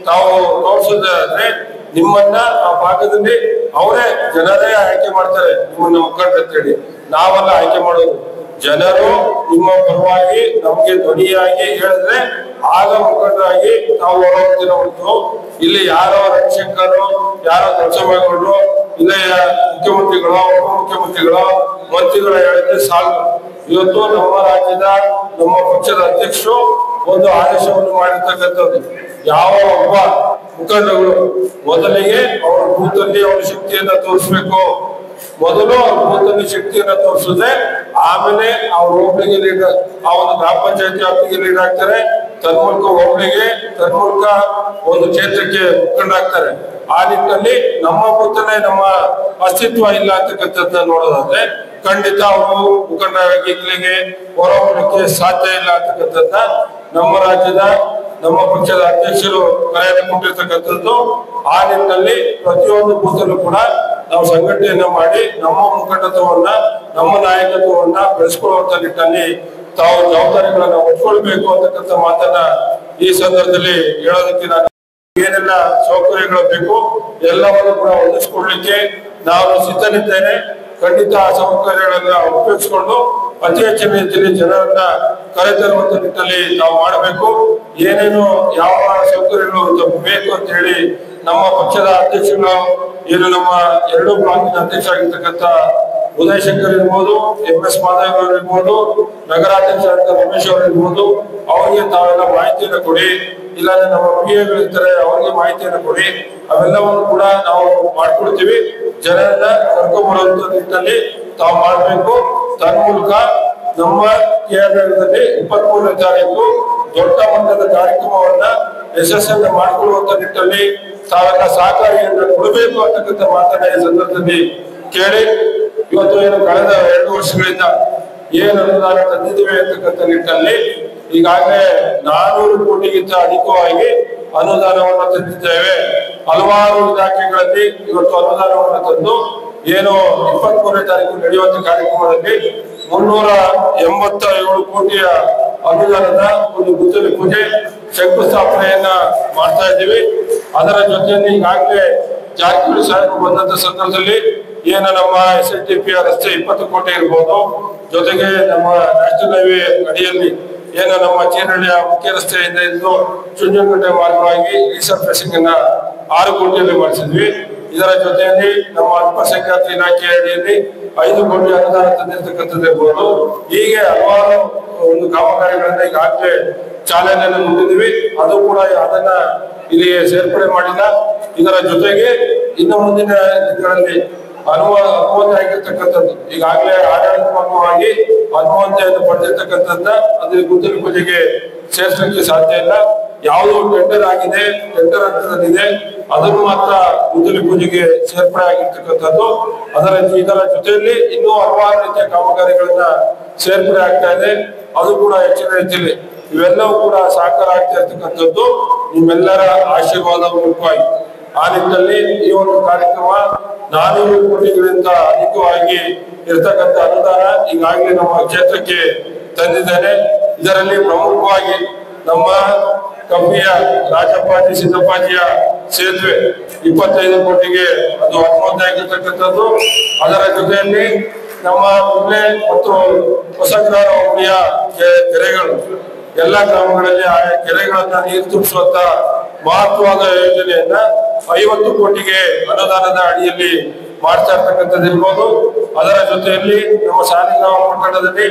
ತಾವು ತೋರಿಸೋದಾದ್ರೆ ನಿಮ್ಮನ್ನ ಆ ಭಾಗದಲ್ಲಿ ಅವರೇ ಜನರೇ ಆಯ್ಕೆ ಮಾಡ್ತಾರೆ. ನಿಮ್ಮನ್ನ ಮುಖಂಡರು ಅಂತೇಳಿ ನಾವೆಲ್ಲ ಆಯ್ಕೆ ಮಾಡೋದು, ಜನರು ನಿಮ್ಮ ಪರವಾಗಿ ನಮ್ಗೆ ಧ್ವನಿಯಾಗಿ ಹೇಳಿದ್ರೆ ಆಗ ಮುಖಂಡರಾಗಿ ನಾವು ಹೊರಹೋಗ್ತಿರೋ ಹೊರತು ಇಲ್ಲಿ ಯಾರೋ ರವಿಶಂಕರ್, ಯಾರೋ ದೊಡ್ಡಗೌಡರು, ಇಲ್ಲ ಮುಖ್ಯಮಂತ್ರಿಗಳು, ಉಪಮುಖ್ಯಮಂತ್ರಿಗಳು, ಮಂತ್ರಿಗಳು ಹೇಳಿದ್ರೆ ಸಾಕು. ಇವತ್ತು ನಮ್ಮ ರಾಜ್ಯದ ನಮ್ಮ ಪಕ್ಷದ ಅಧ್ಯಕ್ಷರು ಒಂದು ಆದೇಶವನ್ನು ಮಾಡಿರ್ತಕ್ಕಂಥದ್ದು, ಯಾವ ಒಬ್ಬ ಮುಖಂಡಗಳು ಮೊದಲಿಗೆ ಅವ್ರ ಬೂತಲ್ಲಿ ಅವ್ರ ಶಕ್ತಿಯನ್ನ ತೋರಿಸ್ಬೇಕು. ಮೊದಲು ಅವ್ರ ಬೂತಲ್ಲಿ ಶಕ್ತಿಯನ್ನ ತೋರಿಸಿದ್ರೆ ಆಮೇಲೆ ಅವ್ರ ಹೋಬಳಿಗೆ ಲೀಡರ್, ಆ ಒಂದು ಗ್ರಾಮ ಪಂಚಾಯತಿ ವ್ಯಾಪ್ತಿಗೆ ಲೀಡರ್ ಆಗ್ತಾರೆ. ತನ್ಮೂಲಕ ಹೋಬಳಿಗೆ, ತನ್ಮೂಲಕ ಒಂದು ಕ್ಷೇತ್ರಕ್ಕೆ ಮುಖಂಡರಾಗ್ತಾರೆ. ಆ ನಿಟ್ಟಿನಲ್ಲಿ ನಮ್ಮ ಬೂತಲ್ಲೇ ನಮ್ಮ ಅಸ್ತಿತ್ವ ಇಲ್ಲ ಅಂತಕ್ಕಂಥದ್ದನ್ನ ನೋಡೋದಾದ್ರೆ ಖಂಡಿತ ಅವರು ಮುಖಂಡರಾಗಿ ಇಲ್ಲಿಗೆ ಹೊರಹೋಗ್ಲಿಕ್ಕೆ ಸಾಧ್ಯ ಇಲ್ಲ ಅಂತಕ್ಕಂಥದ್ದ ನಮ್ಮ ರಾಜ್ಯದ ನಮ್ಮ ಪಕ್ಷದ ಅಧ್ಯಕ್ಷರು ಕರೆಯನ್ನು ಕೊಟ್ಟಿರ್ತಕ್ಕಂಥದ್ದು. ಆ ನಿಟ್ಟಿನಲ್ಲಿ ಪ್ರತಿಯೊಂದು ಬೂತಲ್ಲೂ ಕೂಡ ನಾವು ಸಂಘಟನೆಯನ್ನ ಮಾಡಿ ನಮ್ಮ ಮುಖಂಡತ್ವವನ್ನ, ನಮ್ಮ ನಾಯಕತ್ವವನ್ನ ಬೆಳೆಸ್ಕೊಳ್ಳುವಂತ ನಿಟ್ಟಿನಲ್ಲಿ ತಾವು ಜವಾಬ್ದಾರಿಗಳನ್ನ ಹೊತ್ಕೊಳ್ಬೇಕು ಅಂತಕ್ಕಂಥ ಮಾತನ್ನ ಈ ಸಂದರ್ಭದಲ್ಲಿ ಹೇಳೋದಕ್ಕೆ ನಾನು ಏನೆಲ್ಲ ಸೌಕರ್ಯಗಳು ಬೇಕು ಎಲ್ಲವನ್ನು ಕೂಡ ಒದಗಿಸ್ಕೊಡ್ಲಿಕ್ಕೆ ನಾನು ಸಿದ್ಧನಿದ್ದೇನೆ. ಖಂಡಿತ ಆ ಸೌಕರ್ಯಗಳನ್ನ ಉಪಯೋಗಿಸಿಕೊಂಡು ಅತಿ ಹೆಚ್ಚಿನ ರೀತಿಯಲ್ಲಿ ಜನರನ್ನ ಕರೆತರುವಂತ ನಿಟ್ಟಿನಲ್ಲಿ ನಾವು ಮಾಡಬೇಕು. ಏನೇನು ಯಾವ ಸೌಕರ್ಯಗಳು ಬೇಕು ಅಂತ ಹೇಳಿ ನಮ್ಮ ಪಕ್ಷದ ಅಧ್ಯಕ್ಷರು ಏನು ನಮ್ಮ 2 ಬ್ಲಾಕಿನ ಅಧ್ಯಕ್ಷ ಆಗಿರ್ತಕ್ಕಂಥ ಉದಯ್ ಶಂಕರ್ ಇರ್ಬೋದು, MS ಮಾಧವ್ ಅವರು ಇರ್ಬೋದು, ನಗರಾಧ್ಯಕ್ಷ ರಮೇಶ್ ಅವರು ಇರ್ಬೋದು, ಅವರಿಗೆ ತಾವೆಲ್ಲ ಮಾಹಿತಿಯನ್ನು ಕೊಡಿ. ಇಲ್ಲಾಂದ್ರೆ ನಮ್ಮ PAಗಳು ಇರ್ತಾರೆ, ಅವರಿಗೆ ಮಾಹಿತಿಯನ್ನು ಕೊಡಿ. ಅವೆಲ್ಲವನ್ನು ಕೂಡ ನಾವು ಮಾಡ್ಕೊಡ್ತೀವಿ. ಜನರನ್ನ ಕರ್ಕೊಂಡ್ಬರುವಂತ ನಿಟ್ಟಿನಲ್ಲಿ ತಾವು ಮಾಡಬೇಕು. ತನ್ಮೂಲಕ ನಮ್ಮ ಕೇರಳದಲ್ಲಿ 23ನೇ ತಾರೀಕು ದೊಡ್ಡ ಮಟ್ಟದ ಕಾರ್ಯಕ್ರಮವನ್ನ ಯಶಸ್ಸನ್ನ ಮಾಡಿಕೊಳ್ಳುವಂತ ನಿಟ್ಟಿನಲ್ಲಿ ತಾವೆಲ್ಲ ಸಹಕಾರಿಯನ್ನ ಕೊಡಬೇಕು ಅಂತಕ್ಕಂಥ ಮಾತನ್ನ ಈ ಸಂದರ್ಭದಲ್ಲಿ ಕೇಳಿ, ಇವತ್ತು ಏನು ಕಳೆದ 2 ವರ್ಷಗಳಿಂದ ಏನು ಅನುದಾನ ತಂದಿದ್ದೇವೆ ಅಂತಕ್ಕಂಥ ನಿಟ್ಟಿನಲ್ಲಿ ಈಗಾಗಲೇ 400 ಕೋಟಿಗಿಂತ ಅಧಿಕವಾಗಿ ಅನುದಾನವನ್ನು ತಂದಿದ್ದೇವೆ. ಹಲವಾರು ಇಲಾಖೆಗಳಲ್ಲಿ ಇವತ್ತು ಅನುದಾನವನ್ನು ತಂದು ಏನು 23ನೇ ತಾರೀಕು ನಡೆಯುವಂತ ಕಾರ್ಯಕ್ರಮದಲ್ಲಿ 387 ಕೋಟಿಯ ಅನುದಾನದ ಒಂದು ಗುದ್ದಲಿ ಪೂಜೆ ಶಂಕುಸ್ಥಾಪನೆಯನ್ನ ಮಾಡ್ತಾ ಇದ್ದೀವಿ. ಅದರ ಜೊತೆಯಲ್ಲಿ ಈಗಾಗಲೇ ಜಾರಕಿಹೊಳಿ ಸಾಹೇಬರು ಬಂದಂತ ಸಂದರ್ಭದಲ್ಲಿ ಏನು ನಮ್ಮ SITP ರಸ್ತೆ 20 ಕೋಟಿ ಇರ್ಬೋದು, ಜೊತೆಗೆ ನಮ್ಮ ನ್ಯಾಷನಲ್ ಹೈವೇ ಅಡಿಯಲ್ಲಿ ಏನು ನಮ್ಮ ಚೀರಳ್ಳಿಯ ಮುಖ್ಯ ರಸ್ತೆಯಿಂದ ಇದ್ದು ಚುಂಚನಕಟ್ಟೆ ಮಾರ್ಗವಾಗಿ ರೀಸರ್ಫೇಸಿಂಗ್ ಅನ್ನ 6 ಕೋಟಿಯಲ್ಲಿ ಮಾಡಿಸಿದ್ವಿ. ಇದರ ಜೊತೆಯಲ್ಲಿ ನಮ್ಮ ಅಲ್ಪಸಂಖ್ಯಾತ ಇಲಾಖೆ ಅಡಿಯಲ್ಲಿ 5 ಕೋಟಿ ಅನುದಾನ ತಂದಿರ್ತಕ್ಕಂಥದ್ದು ಇರ್ಬೋದು. ಹೀಗೆ ಹಲವಾರು ಒಂದು ಕಾಮಗಾರಿಗಳನ್ನ ಈಗಾಗಲೇ ಚಾಲನೆಯನ್ನು ಮುಂದಿದ್ವಿ. ಅದು ಕೂಡ ಅದನ್ನ ಇಲ್ಲಿ ಸೇರ್ಪಡೆ ಮಾಡಿಲ್ಲ. ಇದರ ಜೊತೆಗೆ ಇನ್ನು ಮುಂದಿನ ದಿನಗಳಲ್ಲಿ ಅನುಮತಿ ಆಗಿರ್ತಕ್ಕಂಥದ್ದು ಈಗಾಗಲೇ ಆಡಳಿತಾತ್ಮಕವಾಗಿ ಅನುಮತಿಯನ್ನು ಪಡೆದಿರ್ತಕ್ಕಂಥದ್ದನ್ನ ಅದ್ರ ಗುದ್ದಲಿ ಪೂಜೆಗೆ ಸೇರಿಸಲಿಕ್ಕೆ ಸಾಧ್ಯ ಇಲ್ಲ. ಯಾವುದು ಟೆಂಡರ್ ಆಗಿದೆ, ಟೆಂಡರ್ ಹಂತದಲ್ಲಿದೆ, ಅದನ್ನು ಮಾತ್ರ ಗುದ್ದಲಿ ಪೂಜೆಗೆ ಸೇರ್ಪಡೆ ಆಗಿರ್ತಕ್ಕಂಥದ್ದು. ಇದರ ಜೊತೆಯಲ್ಲಿ ಇನ್ನೂ ಹಲವಾರು ರೀತಿಯ ಕಾಮಗಾರಿಗಳನ್ನ ಸೇರ್ಪಡೆ ಆಗ್ತಾ ಇದೆ. ಅದು ಕೂಡ ಹೆಚ್ಚಿನ ರೀತಿಯಲ್ಲಿ ಇವೆಲ್ಲವೂ ಕೂಡ ಸಾಕಾರ ಆಗ್ತಾ ಇರ್ತಕ್ಕಂಥದ್ದು ನಿಮ್ಮೆಲ್ಲರ ಆಶೀರ್ವಾದ ಮೂಲಕವಾಗಿ. ಆ ನಿಟ್ಟಿನಲ್ಲಿ ಈ ಒಂದು ಕಾರ್ಯಕ್ರಮ 400 ಕೋಟಿಗಳಿಂದ ಅಧಿಕವಾಗಿ ಇರ್ತಕ್ಕಂಥ ಅನುದಾನ ಈಗಾಗಲೇ ನಮ್ಮ ಕ್ಷೇತ್ರಕ್ಕೆ ತಂದಿದ್ದೇನೆ. ಇದರಲ್ಲಿ ಪ್ರಮುಖವಾಗಿ ನಮ್ಮ ಕಂಬಿಯ ರಾಜಪ್ಪಾಜಿ ಸಿದ್ದಪ್ಪಾಜಿಯ ಸೇತುವೆ 25 ಕೋಟಿಗೆ ಅದು ಅನುಮೋದನೆ ಆಗಿರ್ತಕ್ಕಂಥದ್ದು. ಅದರ ಜೊತೆಯಲ್ಲಿ ನಮ್ಮ ಮುಲ್ಲೆ ಮತ್ತು ಹೊಸಗ್ರಾಮ ಹೋಬಳಿಯ ಕೆರೆಗಳು, ಎಲ್ಲ ಗ್ರಾಮಗಳಲ್ಲಿ ಆಯಾ ಕೆರೆಗಳನ್ನ ನೀರು ತುಂಬಿಸುವಂತ ಮಹತ್ವದ ಯೋಜನೆಯನ್ನ 50 ಕೋಟಿಗೆ ಅನುದಾನದ ಅಡಿಯಲ್ಲಿ ಮಾಡ್ತಾ ಇರ್ತಕ್ಕಂಥದ್ದು ಇರ್ಬೋದು. ಅದರ ಜೊತೆಯಲ್ಲಿ ನಮ್ಮ ಸಾಲಿಗ್ರಾಮ ಪಟ್ಟಣದಲ್ಲಿ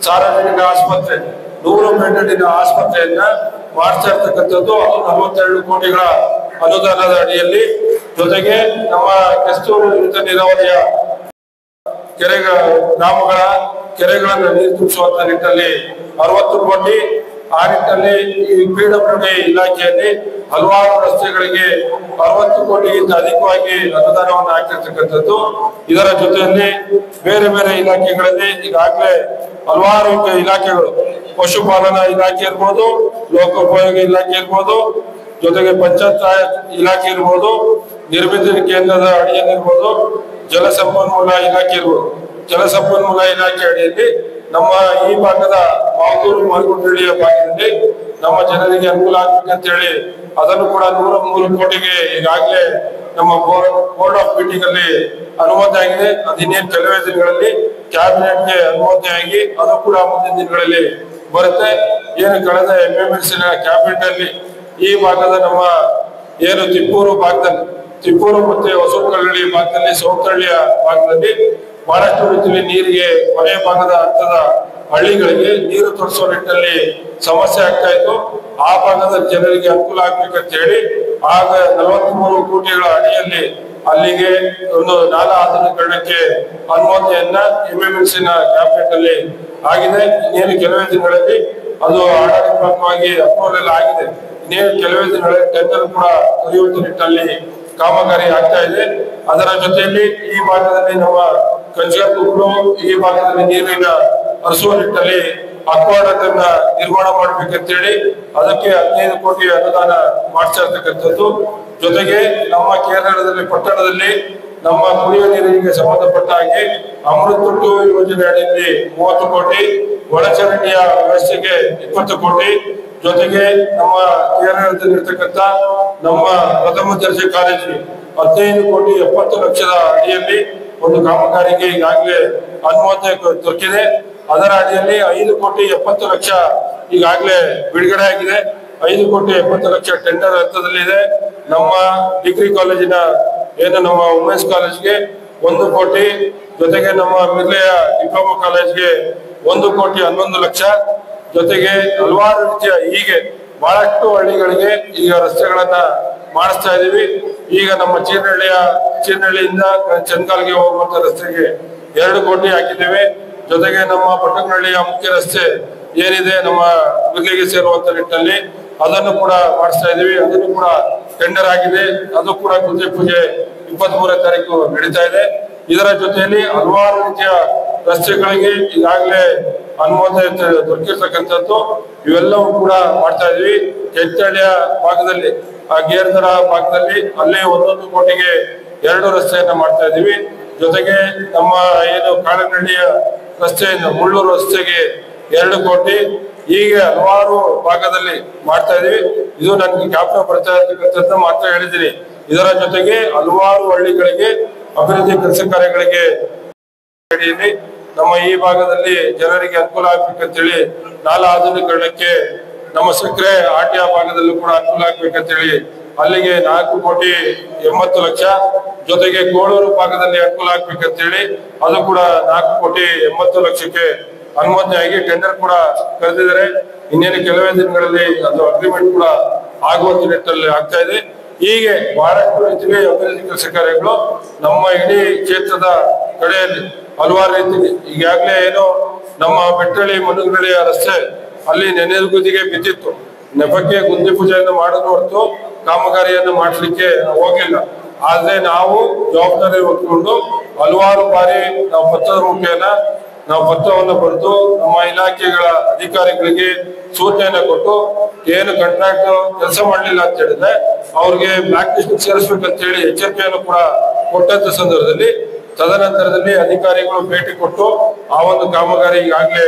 ಸಾರ್ವಜನಿಕ ಆಸ್ಪತ್ರೆ 100 ಬೆಡ್ಡಿನ ಆಸ್ಪತ್ರೆಯನ್ನ ಮಾಡ್ತಾ ಇರ್ತಕ್ಕಂಥದ್ದು, ಅದು 42 ಕೋಟಿಗಳ ಅನುದಾನದ ಅಡಿಯಲ್ಲಿ. ಜೊತೆಗೆ ನಮ್ಮ ಕೆಸ್ತೂರು ನೀರಾವರಿಯ ಗ್ರಾಮಗಳ ಕೆರೆಗಳನ್ನ ನೀರು ತುಂಬಿಸುವಂತ ನಿಟ್ಟಿನಲ್ಲಿ 60 ಕೋಟಿ. ಆ ನಿಟ್ಟಿನಲ್ಲಿ ಈ PWD ಇಲಾಖೆಯಲ್ಲಿ ಹಲವಾರು ರಸ್ತೆಗಳಿಗೆ 60 ಕೋಟಿಗಿಂತ ಅಧಿಕವಾಗಿ ಅನುದಾನವನ್ನು ಹಾಕಿರ್ತಕ್ಕಂಥದ್ದು. ಇದರ ಜೊತೆಯಲ್ಲಿ ಬೇರೆ ಬೇರೆ ಇಲಾಖೆಗಳಲ್ಲಿ ಈಗಾಗಲೇ ಹಲವಾರು ಇಲಾಖೆಗಳು, ಪಶುಪಾಲನಾ ಇಲಾಖೆ ಇರ್ಬೋದು, ಲೋಕೋಪಯೋಗಿ ಇಲಾಖೆ ಇರ್ಬೋದು, ಜೊತೆಗೆ ಪಂಚಾಯತ್ ರಾಜ್ ಇಲಾಖೆ ಇರ್ಬೋದು, ನಿರ್ಮಿತ ಕೇಂದ್ರದ ಅಡಿಯಲ್ಲಿರ್ಬೋದು, ಜಲಸಂಪನ್ಮೂಲ ಇಲಾಖೆ ಇರ್ಬೋದು. ಜಲಸಂಪನ್ಮೂಲ ಇಲಾಖೆ ಅಡಿಯಲ್ಲಿ ನಮ್ಮ ಈ ಭಾಗದ ಮಾಗೂರು ಮಾರ್ಗುಂಡಳ್ಳಿಯ ಭಾಗದಲ್ಲಿ ನಮ್ಮ ಜನರಿಗೆ ಅನುಕೂಲ ಆಗ್ಬೇಕಂತ ಹೇಳಿ ಅದನ್ನು ಕೂಡ 103 ಕೋಟಿಗೆ ಈಗಾಗಲೇ ನಮ್ಮ ಬೋರ್ಡ್ ಆಫ್ ಮೀಟಿಂಗ್ ಅಲ್ಲಿ ಅನುಮೋದನೆ ಆಗಿದೆ. ಅದಿನ್ನೇನು ಕೆಲವೇ ದಿನಗಳಲ್ಲಿ ಕ್ಯಾಬಿನೆಟ್ಗೆ ಅನುಮೋದನೆ ಆಗಿ ಅದು ಕೂಡ ಮುಂದಿನ ದಿನಗಳಲ್ಲಿ ಬರುತ್ತೆ. ಏನು ಕಳೆದ MMLC ಕ್ಯಾಬಿನೆಟ್ ಅಲ್ಲಿ ಈ ಭಾಗದ ನಮ್ಮ ಏನು ತಿಪ್ಪೂರು ಭಾಗದಲ್ಲಿ, ತಿಪ್ಪೂರು ಮತ್ತೆ ಹೊಸಕಲ್ಲಳ್ಳಿ ಭಾಗದಲ್ಲಿ, ಸೌತಳ್ಳಿಯ ಭಾಗದಲ್ಲಿ ಬಹಳಷ್ಟು ರೀತಿಯಲ್ಲಿ ನೀರಿಗೆ ಕೊನೆಯ ಭಾಗದ ಹಂತದ ಹಳ್ಳಿಗಳಿಗೆ ನೀರು ತೋರಿಸುವ ನಿಟ್ಟಿನಲ್ಲಿ ಸಮಸ್ಯೆ ಆಗ್ತಾ ಇತ್ತು. ಆ ಭಾಗದ ಜನರಿಗೆ ಅನುಕೂಲ ಆಗ್ಬೇಕಂತ ಹೇಳಿ ಆಗ 43 ಕೋಟಿಗಳ ಅಡಿಯಲ್ಲಿ ಅಲ್ಲಿಗೆ ಒಂದು ನಾಲಾ ಆಧುನೀಕರಣಕ್ಕೆ ಅನುಮೋದನೆಯನ್ನ MMLC ಕ್ಯಾಬಿನೆಟ್ ಅಲ್ಲಿ ಆಗಿದೆ. ಇನ್ನೇನು ಕೆಲವೇ ದಿನಗಳಲ್ಲಿ ಅದು ಆಡಳಿತಾತ್ಮಕವಾಗಿ ಅಪ್ರೂವಲ್ ಎಲ್ಲ ಆಗಿದೆ. ಇನ್ನೇನು ಕೆಲವೇ ದಿನಗಳಲ್ಲಿ ಟೆಂಡರ್ ಕೂಡ ಕರೆಯುವಂತ ನಿಟ್ಟಿನಲ್ಲಿ ಕಾಮಗಾರಿ ಆಗ್ತಾ ಇದೆ. ಅದರ ಜೊತೆಯಲ್ಲಿ ಈ ಭಾಗದಲ್ಲಿ ನಮ್ಮ ಕಂಚಗೂರು ಈ ಭಾಗದಲ್ಲಿ ನೀರಿನ ಹರಿಸುವ ನಿಟ್ಟಿನಲ್ಲಿ ಅಕ್ವಾಡಕ್ ಅನ್ನ ನಿರ್ಮಾಣ ಮಾಡ್ಬೇಕಂತೇಳಿ ಅದಕ್ಕೆ 15 ಕೋಟಿ ಅನುದಾನ ಮಾಡ್ತಾ ಇರ್ತಕ್ಕಂಥದ್ದು. ಜೊತೆಗೆ ನಮ್ಮ ಕೇರಳದಲ್ಲಿ ಪಟ್ಟಣದಲ್ಲಿ ನಮ್ಮ ಕುಡಿಯುವ ನೀರಿಗೆ ಸಂಬಂಧಪಟ್ಟ ಹಾಗೆ ಅಮೃತ್ ಯೋಜನೆ ಅಡಿಯಲ್ಲಿ 30 ಕೋಟಿ, ಒಳಚರಂಡಿಯ ವ್ಯವಸ್ಥೆಗೆ 20 ಕೋಟಿ, ಜೊತೆಗೆ ನಮ್ಮ ಕೇರಳದಲ್ಲಿರ್ತಕ್ಕಂಥ ನಮ್ಮ ಪ್ರಥಮ ದರ್ಜೆ ಕಾಲೇಜಿಗೆ 15 ಕೋಟಿ 70 ಲಕ್ಷದ ಅಡಿಯಲ್ಲಿ ಒಂದು ಕಾಮಗಾರಿಗೆ ಈಗಾಗಲೇ ಅನುಮೋದನೆ ದೊರಕಿದೆ. ಅದರ ಅಡಿಯಲ್ಲಿ 5 ಕೋಟಿ 70 ಲಕ್ಷ ಈಗಾಗಲೇ ಬಿಡುಗಡೆ ಆಗಿದೆ. 5 ಕೋಟಿ 70 ಲಕ್ಷ ಟೆಂಡರ್ ಹಂತದಲ್ಲಿದೆ. ನಮ್ಮ ಡಿಗ್ರಿ ಕಾಲೇಜಿನ ಏನು ನಮ್ಮ ವುಮೆನ್ಸ್ ಕಾಲೇಜ್ಗೆ 1 ಕೋಟಿ, ಜೊತೆಗೆ ನಮ್ಮ ಮಿರ್ಲೆಯ ಡಿಪ್ಲೊಮಾ ಕಾಲೇಜ್ಗೆ 1 ಕೋಟಿ 11 ಲಕ್ಷ, ಜೊತೆಗೆ ಹಲವಾರು ರೀತಿಯ ಹೀಗೆ ಬಹಳಷ್ಟು ಹಳ್ಳಿಗಳಿಗೆ ಈಗ ರಸ್ತೆಗಳನ್ನ ಮಾಡಿಸ್ತಾ ಇದೀವಿ. ಈಗ ನಮ್ಮ ಚೀರ್ನಹಳ್ಳಿಯಿಂದ ಚಂದ್ಗಾಲ್ಗೆ ಹೋಗುವಂತ ರಸ್ತೆಗೆ 2 ಕೋಟಿ ಹಾಕಿದ್ದೇವೆ. ಜೊತೆಗೆ ನಮ್ಮ ಪಟ್ಟಣಹಳ್ಳಿಯ ಮುಖ್ಯ ರಸ್ತೆ ಏನಿದೆ ನಮ್ಮ ಬಿರ್ಲಿಗೆ ಸೇರುವಂತ ನಿಟ್ಟಿನಲ್ಲಿ ಅದನ್ನು ಕೂಡ ಮಾಡಿಸ್ತಾ ಇದೀವಿ. ಅದನ್ನು ಕೂಡ ಟೆಂಡರ್ ಆಗಿದೆ. ಅದು ಕೂಡ ಗುದ್ಲಿ ಪೂಜೆ 23ನೇ ತಾರೀಕು ನಡೀತಾ ಇದೆ. ಇದರ ಜೊತೆಯಲ್ಲಿ ಹಲವಾರು ರೀತಿಯ ರಸ್ತೆಗಳಿಗೆ ಈಗಾಗಲೇ ಅನುಮೋದನೆ ದೊರಕಿರ್ತಕ್ಕಂಥದ್ದು ಇವೆಲ್ಲವೂ ಕೂಡ ಮಾಡ್ತಾ ಇದೀವಿ. ಕೆಂಚಳ್ಳಿಯ ಭಾಗದಲ್ಲಿ ಆ ಗೇರ್ದರ ಭಾಗದಲ್ಲಿ ಅಲ್ಲೇ 1 ಕೋಟಿಗೆ 2 ರಸ್ತೆಯನ್ನ ಮಾಡ್ತಾ ಇದೀವಿ. ಜೊತೆಗೆ ನಮ್ಮ ಏನು ಕಾಳನಹಳ್ಳಿಯ ರಸ್ತೆಯಿಂದ ಮುಳ್ಳೂರು ರಸ್ತೆಗೆ 2 ಕೋಟಿ, ಹೀಗೆ ಹಲವಾರು ಭಾಗದಲ್ಲಿ ಮಾಡ್ತಾ ಇದೀವಿ. ಇದು ನನಗೆ ಜ್ಞಾಪಕ ಬರ್ತಾ ಇರ್ತಕ್ಕಂಥದ್ದು ಮಾತ್ರ ಹೇಳಿದ್ದೀನಿ. ಇದರ ಜೊತೆಗೆ ಹಲವಾರು ಹಳ್ಳಿಗಳಿಗೆ ಅಭಿವೃದ್ಧಿ ಕೆಲಸ ಕಾರ್ಯಗಳಿಗೆ ನಮ್ಮ ಈ ಭಾಗದಲ್ಲಿ ಜನರಿಗೆ ಅನುಕೂಲ ಆಗ್ಬೇಕಂತೇಳಿ ನಾಲಾ ಆಧುನೀಕರಣಕ್ಕೆ ನಮ್ಮ ಸಕ್ಕರೆ ಆಟ್ಯ ಭಾಗದಲ್ಲೂ ಕೂಡ ಅನುಕೂಲ ಆಗ್ಬೇಕಂತೇಳಿ ಅಲ್ಲಿಗೆ 4 ಕೋಟಿ 80 ಲಕ್ಷ, ಜೊತೆಗೆ ಕೋಳೂರು ಭಾಗದಲ್ಲಿ ಅನುಕೂಲ ಆಗ್ಬೇಕಂತೇಳಿ ಅದು ಕೂಡ 4 ಕೋಟಿ 80 ಲಕ್ಷಕ್ಕೆ ಅನುಮೋದನೆ ಆಗಿ ಟೆಂಡರ್ ಕೂಡ ಕರೆದಿದ್ದಾರೆ. ಇನ್ನೇನು ಕೆಲವೇ ದಿನಗಳಲ್ಲಿ ಅದು ಅಗ್ರಿಮೆಂಟ್ ಕೂಡ ಆಗುವಂತ ನಿಟ್ಟಿನಲ್ಲಿ ಆಗ್ತಾ ಇದೆ. ಹೀಗೆ ಬಹಳಷ್ಟು ರೀತಿಯ ಅಭಿವೃದ್ಧಿ ಕೆಲಸ ಕಾರ್ಯಗಳು ನಮ್ಮ ಇಡೀ ಕ್ಷೇತ್ರದ ಕಡೆಯಲ್ಲಿ ಹಲವಾರು ರೀತಿ ಈಗಾಗಲೇ ಏನು ನಮ್ಮ ಬೆಟ್ಟಳ್ಳಿ ಮನುಗಳ್ಳಿಯ ರಸ್ತೆ ಅಲ್ಲಿ ನೆನೆಗುದಿಗೆ ಬಿದ್ದಿತ್ತು. ನೆಪಕ್ಕೆ ಗುದ್ಲಿ ಪೂಜೆಯನ್ನು ಮಾಡೋದು ಹೊರತು ಕಾಮಗಾರಿಯನ್ನು ಮಾಡಿಸ್ಲಿಕ್ಕೆ ಹೋಗಿಲ್ಲ. ಆದ್ರೆ ನಾವು ಜವಾಬ್ದಾರಿ ಹೊತ್ಕೊಂಡು ಹಲವಾರು ಬಾರಿ ನಾವು ಪತ್ರದ ಮುಖೇನ ನಾವು ಪತ್ರವನ್ನು ಬರೆದು ನಮ್ಮ ಇಲಾಖೆಗಳ ಅಧಿಕಾರಿಗಳಿಗೆ ಸೂಚನೆಯನ್ನು ಕೊಟ್ಟು ಏನು ಕಾಂಟ್ರಾಕ್ಟ್ ಕೆಲಸ ಮಾಡಲಿಲ್ಲ ಅಂತ ಹೇಳಿದ್ರೆ ಅವ್ರಿಗೆ ಬ್ಲಾಕ್ ಲಿಸ್ಟ್ ಸೇರಿಸ್ಬೇಕಂತ ಹೇಳಿ ಎಚ್ಚರಿಕೆಯನ್ನು ಕೂಡ ಕೊಟ್ಟಂತ ಸಂದರ್ಭದಲ್ಲಿ ತದನಂತರದಲ್ಲಿ ಅಧಿಕಾರಿಗಳು ಭೇಟಿ ಕೊಟ್ಟು ಆ ಒಂದು ಕಾಮಗಾರಿ ಈಗಾಗಲೇ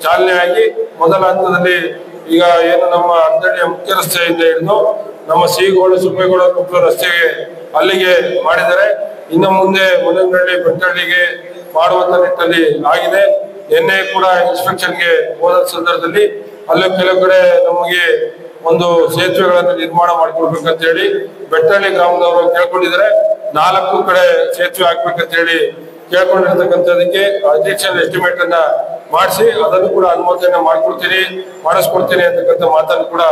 ಚಾಲನೆ ಆಗಿ ಮೊದಲ ಹಂತದಲ್ಲಿ ಈಗ ಏನು ನಮ್ಮ ಅರ್ಧಳ್ಳಿಯ ಮುಖ್ಯ ರಸ್ತೆಯಿಂದ ಹಿಡಿದು ನಮ್ಮ ಸಿಗೋಡು ಸುಬ್ಬೇಗೌಡ ಕೊಪ್ಪಳ ರಸ್ತೆಗೆ ಅಲ್ಲಿಗೆ ಮಾಡಿದರೆ ಇನ್ನು ಮುಂದೆ ಮುನಗನಹಳ್ಳಿ ಬೆಟ್ಟಹಳ್ಳಿಗೆ ಮಾಡುವಂತ ನಿಟ್ಟಿನಲ್ಲಿ ಆಗಿದೆ. ನಿನ್ನೆ ಕೂಡ ಇನ್ಸ್ಪೆಕ್ಷನ್ಗೆ ಹೋದ ಸಂದರ್ಭದಲ್ಲಿ ಅಲ್ಲೂ ಕೆಲವು ಕಡೆ ನಮಗೆ ಒಂದು ಸೇತುವೆಗಳನ್ನು ನಿರ್ಮಾಣ ಮಾಡಿಕೊಡ್ಬೇಕಂತ ಹೇಳಿ ಬೆಟ್ಟಹಳ್ಳಿ ಗ್ರಾಮದವರು ಕೇಳ್ಕೊಂಡಿದ್ದಾರೆ. 4 ಕಡೆ ಸೇತುವೆ ಹಾಕ್ಬೇಕಂತ ಹೇಳಿ ಕೇಳ್ಕೊಂಡಿರ್ತಕ್ಕಂಥದಕ್ಕೆ ಅಧ್ಯಕ್ಷರ ಎಸ್ಟಿಮೇಟ್ ಅನ್ನ ಮಾಡಿಸಿ ಅದನ್ನು ಕೂಡ ಅನುಮೋದನೆ ಮಾಡಿಸ್ಕೊಡ್ತೀನಿ ಅಂತಕ್ಕಂಥ ಮಾತನ್ನು ಕೂಡ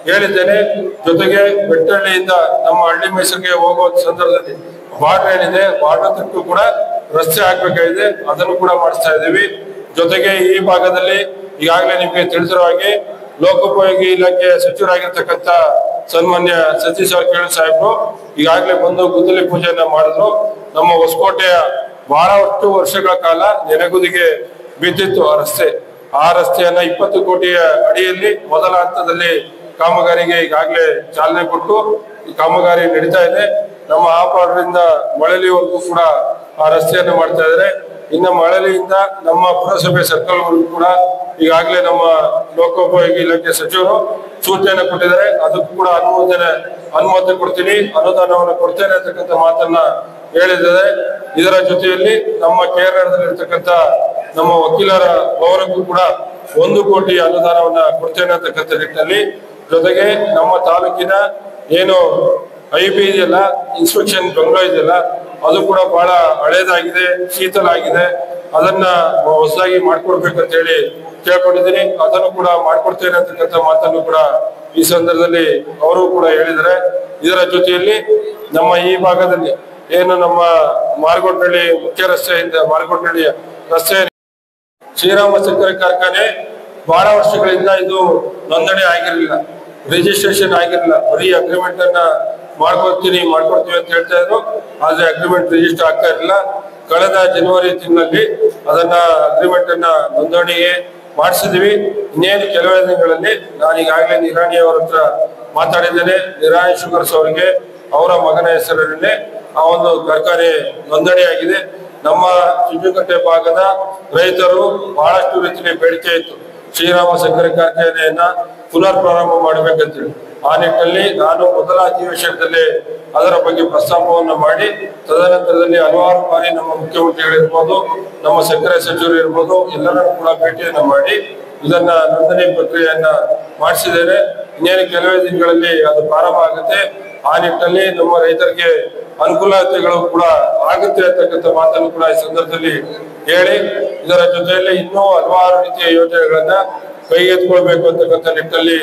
ಹೇಳಿದ್ದೇನೆ. ಜೊತೆಗೆ ಬೆಟ್ಟಹಳ್ಳಿಯಿಂದ ನಮ್ಮ ಹಳ್ಳಿ ಮೈಸೂರಿಗೆ ಹೋಗುವ ಸಂದರ್ಭದಲ್ಲಿ ಬಾರ್ಡರ್ ಏನಿದೆ ಬಾರ್ಡರ್ ತನಕ ಕೂಡ ರಸ್ತೆ ಹಾಕ್ಬೇಕಾಗಿದೆ, ಅದನ್ನು ಕೂಡ ಮಾಡಿಸ್ತಾ ಇದ್ದೀವಿ. ಜೊತೆಗೆ ಈ ಭಾಗದಲ್ಲಿ ಈಗಾಗಲೇ ನಿಮ್ಗೆ ತಿಳಿದಿರೋ ಹಾಗೆ ಲೋಕೋಪಯೋಗಿ ಇಲಾಖೆ ಸಚಿವರಾಗಿರ್ತಕ್ಕಂಥ ಸನ್ಮಾನ್ಯ ಸತೀಶ್ ಜಾರಕಿಹೊಳಿ ಸಾಹೇಬರು ಈಗಾಗಲೇ ಬಂದು ಗುದ್ದಲಿ ಪೂಜೆಯನ್ನ ಮಾಡಿದ್ರು. ನಮ್ಮ ಹೊಸಕೋಟೆಯ ಬಹಳಷ್ಟು ವರ್ಷಗಳ ಕಾಲ ನೆನೆಗುದಿಗೆ ಬಿದ್ದಿತ್ತು ಆ ರಸ್ತೆಯನ್ನ 20 ಕೋಟಿಯ ಅಡಿಯಲ್ಲಿ ಮೊದಲ ಹಂತದಲ್ಲಿ ಕಾಮಗಾರಿಗೆ ಈಗಾಗಲೇ ಚಾಲನೆ ಕೊಟ್ಟು ಈ ಕಾಮಗಾರಿ ನಡೀತಾ ಇದೆ. ನಮ್ಮ ಆಪಾಡರಿಂದ ಮಳಲಿವರೆಗೂ ಕೂಡ ಆ ರಸ್ತೆಯನ್ನು ಮಾಡ್ತಾ ಇದ್ದಾರೆ. ಇನ್ನು ಮಳಲಿಯಿಂದ ನಮ್ಮ ಪುರಸಭೆ ಸರ್ಕಲ್ ವರೆಗೂ ಕೂಡ ಈಗಾಗಲೇ ನಮ್ಮ ಲೋಕೋಪಯೋಗಿ ಇಲಾಖೆ ಸಚಿವರು ಸೂಚನೆ ಕೊಟ್ಟಿದ್ದಾರೆ. ಅದಕ್ಕೂ ಕೂಡ ಅನುಮತಿ ಕೊಡ್ತೀನಿ, ಅನುದಾನವನ್ನು ಕೊಡ್ತೇನೆ ಅಂತಕ್ಕಂಥ ಮಾತನ್ನ ಹೇಳಿದ್ದಾರೆ. ಇದರ ಜೊತೆಯಲ್ಲಿ ನಮ್ಮ ಕೇರಳದಲ್ಲಿರ್ತಕ್ಕಂಥ ನಮ್ಮ ವಕೀಲರ ಭವನಕ್ಕೂ ಕೂಡ 1 ಕೋಟಿ ಅನುದಾನವನ್ನ ಕೊಡ್ತೇನೆ ಅಂತಕ್ಕಂಥ ನಿಟ್ಟಿನಲ್ಲಿ, ಜೊತೆಗೆ ನಮ್ಮ ತಾಲೂಕಿನ ಏನು IB ಇದೆಯಲ್ಲ, ಇನ್ಸ್ಪೆಕ್ಷನ್ ಬಂಗ್ಲೋ ಇದೆಯಲ್ಲ, ಅದು ಕೂಡ ಬಹಳ ಹಳೇದಾಗಿದೆ, ಶೀತಲ ಆಗಿದೆ, ಅದನ್ನ ಹೊಸದಾಗಿ ಮಾಡ್ಕೊಡ್ಬೇಕಂತ ಹೇಳಿ ಕೇಳ್ಕೊಂಡಿದ್ದೀನಿ. ಅದನ್ನು ಕೂಡ ಮಾಡ್ಕೊಡ್ತೇನೆ ಅಂತಕ್ಕಂಥ ಮಾತನ್ನು ಕೂಡ ಈ ಸಂದರ್ಭದಲ್ಲಿ ಅವರು ಕೂಡ ಹೇಳಿದ್ದಾರೆ. ಇದರ ಜೊತೆಯಲ್ಲಿ ನಮ್ಮ ಈ ಭಾಗದಲ್ಲಿ ಏನು ನಮ್ಮ ಮಾರ್ಗೋಡ್ನಹಳ್ಳಿ ಮುಖ್ಯ ರಸ್ತೆಯಿಂದ ಮಾರ್ಗೋಡ್ನಹಳ್ಳಿಯ ರಸ್ತೆ ಶ್ರೀರಾಮ ಸಕ್ಕರೆ ಕಾರ್ಖಾನೆ ಬಹಳ ವರ್ಷಗಳಿಂದ ಇದು ನೋಂದಣಿ ಆಗಿರಲಿಲ್ಲ, ರಿಜಿಸ್ಟ್ರೇಷನ್ ಆಗಿರಲಿಲ್ಲ. ಬರೀ ಅಗ್ರಿಮೆಂಟ್ ಅನ್ನ ಮಾಡ್ಕೊಡ್ತೀವಿ ಅಂತ ಹೇಳ್ತಾ ಇದ್ರು. ಆದ್ರೆ ಅಗ್ರಿಮೆಂಟ್ ರಿಜಿಸ್ಟರ್ ಆಗ್ತಾ ಇರಲಿಲ್ಲ. ಕಳೆದ ಜನವರಿ ತಿಂಗಳಲ್ಲಿ ಅದನ್ನ ಅಗ್ರಿಮೆಂಟ್ ಅನ್ನ ನೋಂದಣಿಗೆ ಮಾಡಿಸಿದ್ವಿ. ಇನ್ನೇನು ಕೆಲವೇ ದಿನಗಳಲ್ಲಿ ನಾನು ಈಗಾಗಲೇ ನಿರಾಣಿ ಅವರ ಹತ್ರ ಮಾತಾಡಿದ್ದೇನೆ. ನಿರಾಣಿ ಶುಗರ್ಸ್ ಅವರಿಗೆ ಅವರ ಮಗನ ಹೆಸರಿನಲ್ಲಿ ಆ ಒಂದು ಕಾರ್ಖಾನೆ ನೋಂದಣಿ ಆಗಿದೆ. ನಮ್ಮ ಚುಂಚುಕಟ್ಟೆ ಭಾಗದ ರೈತರು ಬಹಳಷ್ಟು ರೀತಿಯಲ್ಲಿ ಬೇಡಿಕೆ ಇತ್ತು, ಶ್ರೀರಾಮ ಸಕ್ಕರೆ ಕಾರ್ಖಾನೆಯನ್ನ ಪುನರ್ ಪ್ರಾರಂಭ ಮಾಡಬೇಕಂತೇಳಿ. ಆ ನಿಟ್ಟಿನಲ್ಲಿ ನಾನು ಮೊದಲ ಅಧಿವೇಶನದಲ್ಲಿ ಅದರ ಬಗ್ಗೆ ಪ್ರಸ್ತಾಪವನ್ನು ಮಾಡಿ ತದನಂತರದಲ್ಲಿ ಹಲವಾರು ಬಾರಿ ನಮ್ಮ ಮುಖ್ಯಮಂತ್ರಿಗಳಿರ್ಬೋದು, ನಮ್ಮ ಸಕ್ಕರೆ ಸಚಿವರು ಇರ್ಬೋದು, ಎಲ್ಲರನ್ನೂ ಕೂಡ ಭೇಟಿಯನ್ನ ಮಾಡಿ ಇದನ್ನ ನೋಂದಣಿ ಪ್ರಕ್ರಿಯೆಯನ್ನ ಮಾಡಿಸಿದ್ದೇನೆ. ಇನ್ನೇನು ಕೆಲವೇ ದಿನಗಳಲ್ಲಿ ಅದು ಪ್ರಾರಂಭ ಆಗುತ್ತೆ. ಆ ನಿಟ್ಟಿನಲ್ಲಿ ನಮ್ಮ ರೈತರಿಗೆ ಅನುಕೂಲತೆಗಳು ಕೂಡ ಆಗುತ್ತೆ ಅಂತಕ್ಕಂಥ ಮಾತನ್ನು ಕೂಡ ಈ ಸಂದರ್ಭದಲ್ಲಿ ಹೇಳಿ, ಇದರ ಜೊತೆಯಲ್ಲಿ ಇನ್ನೂ ಹಲವಾರು ರೀತಿಯ ಯೋಜನೆಗಳನ್ನ ಕೈಗೆತ್ತಿಕೊಳ್ಬೇಕು ಅಂತಕ್ಕಂಥ ನಿಟ್ಟಿನಲ್ಲಿ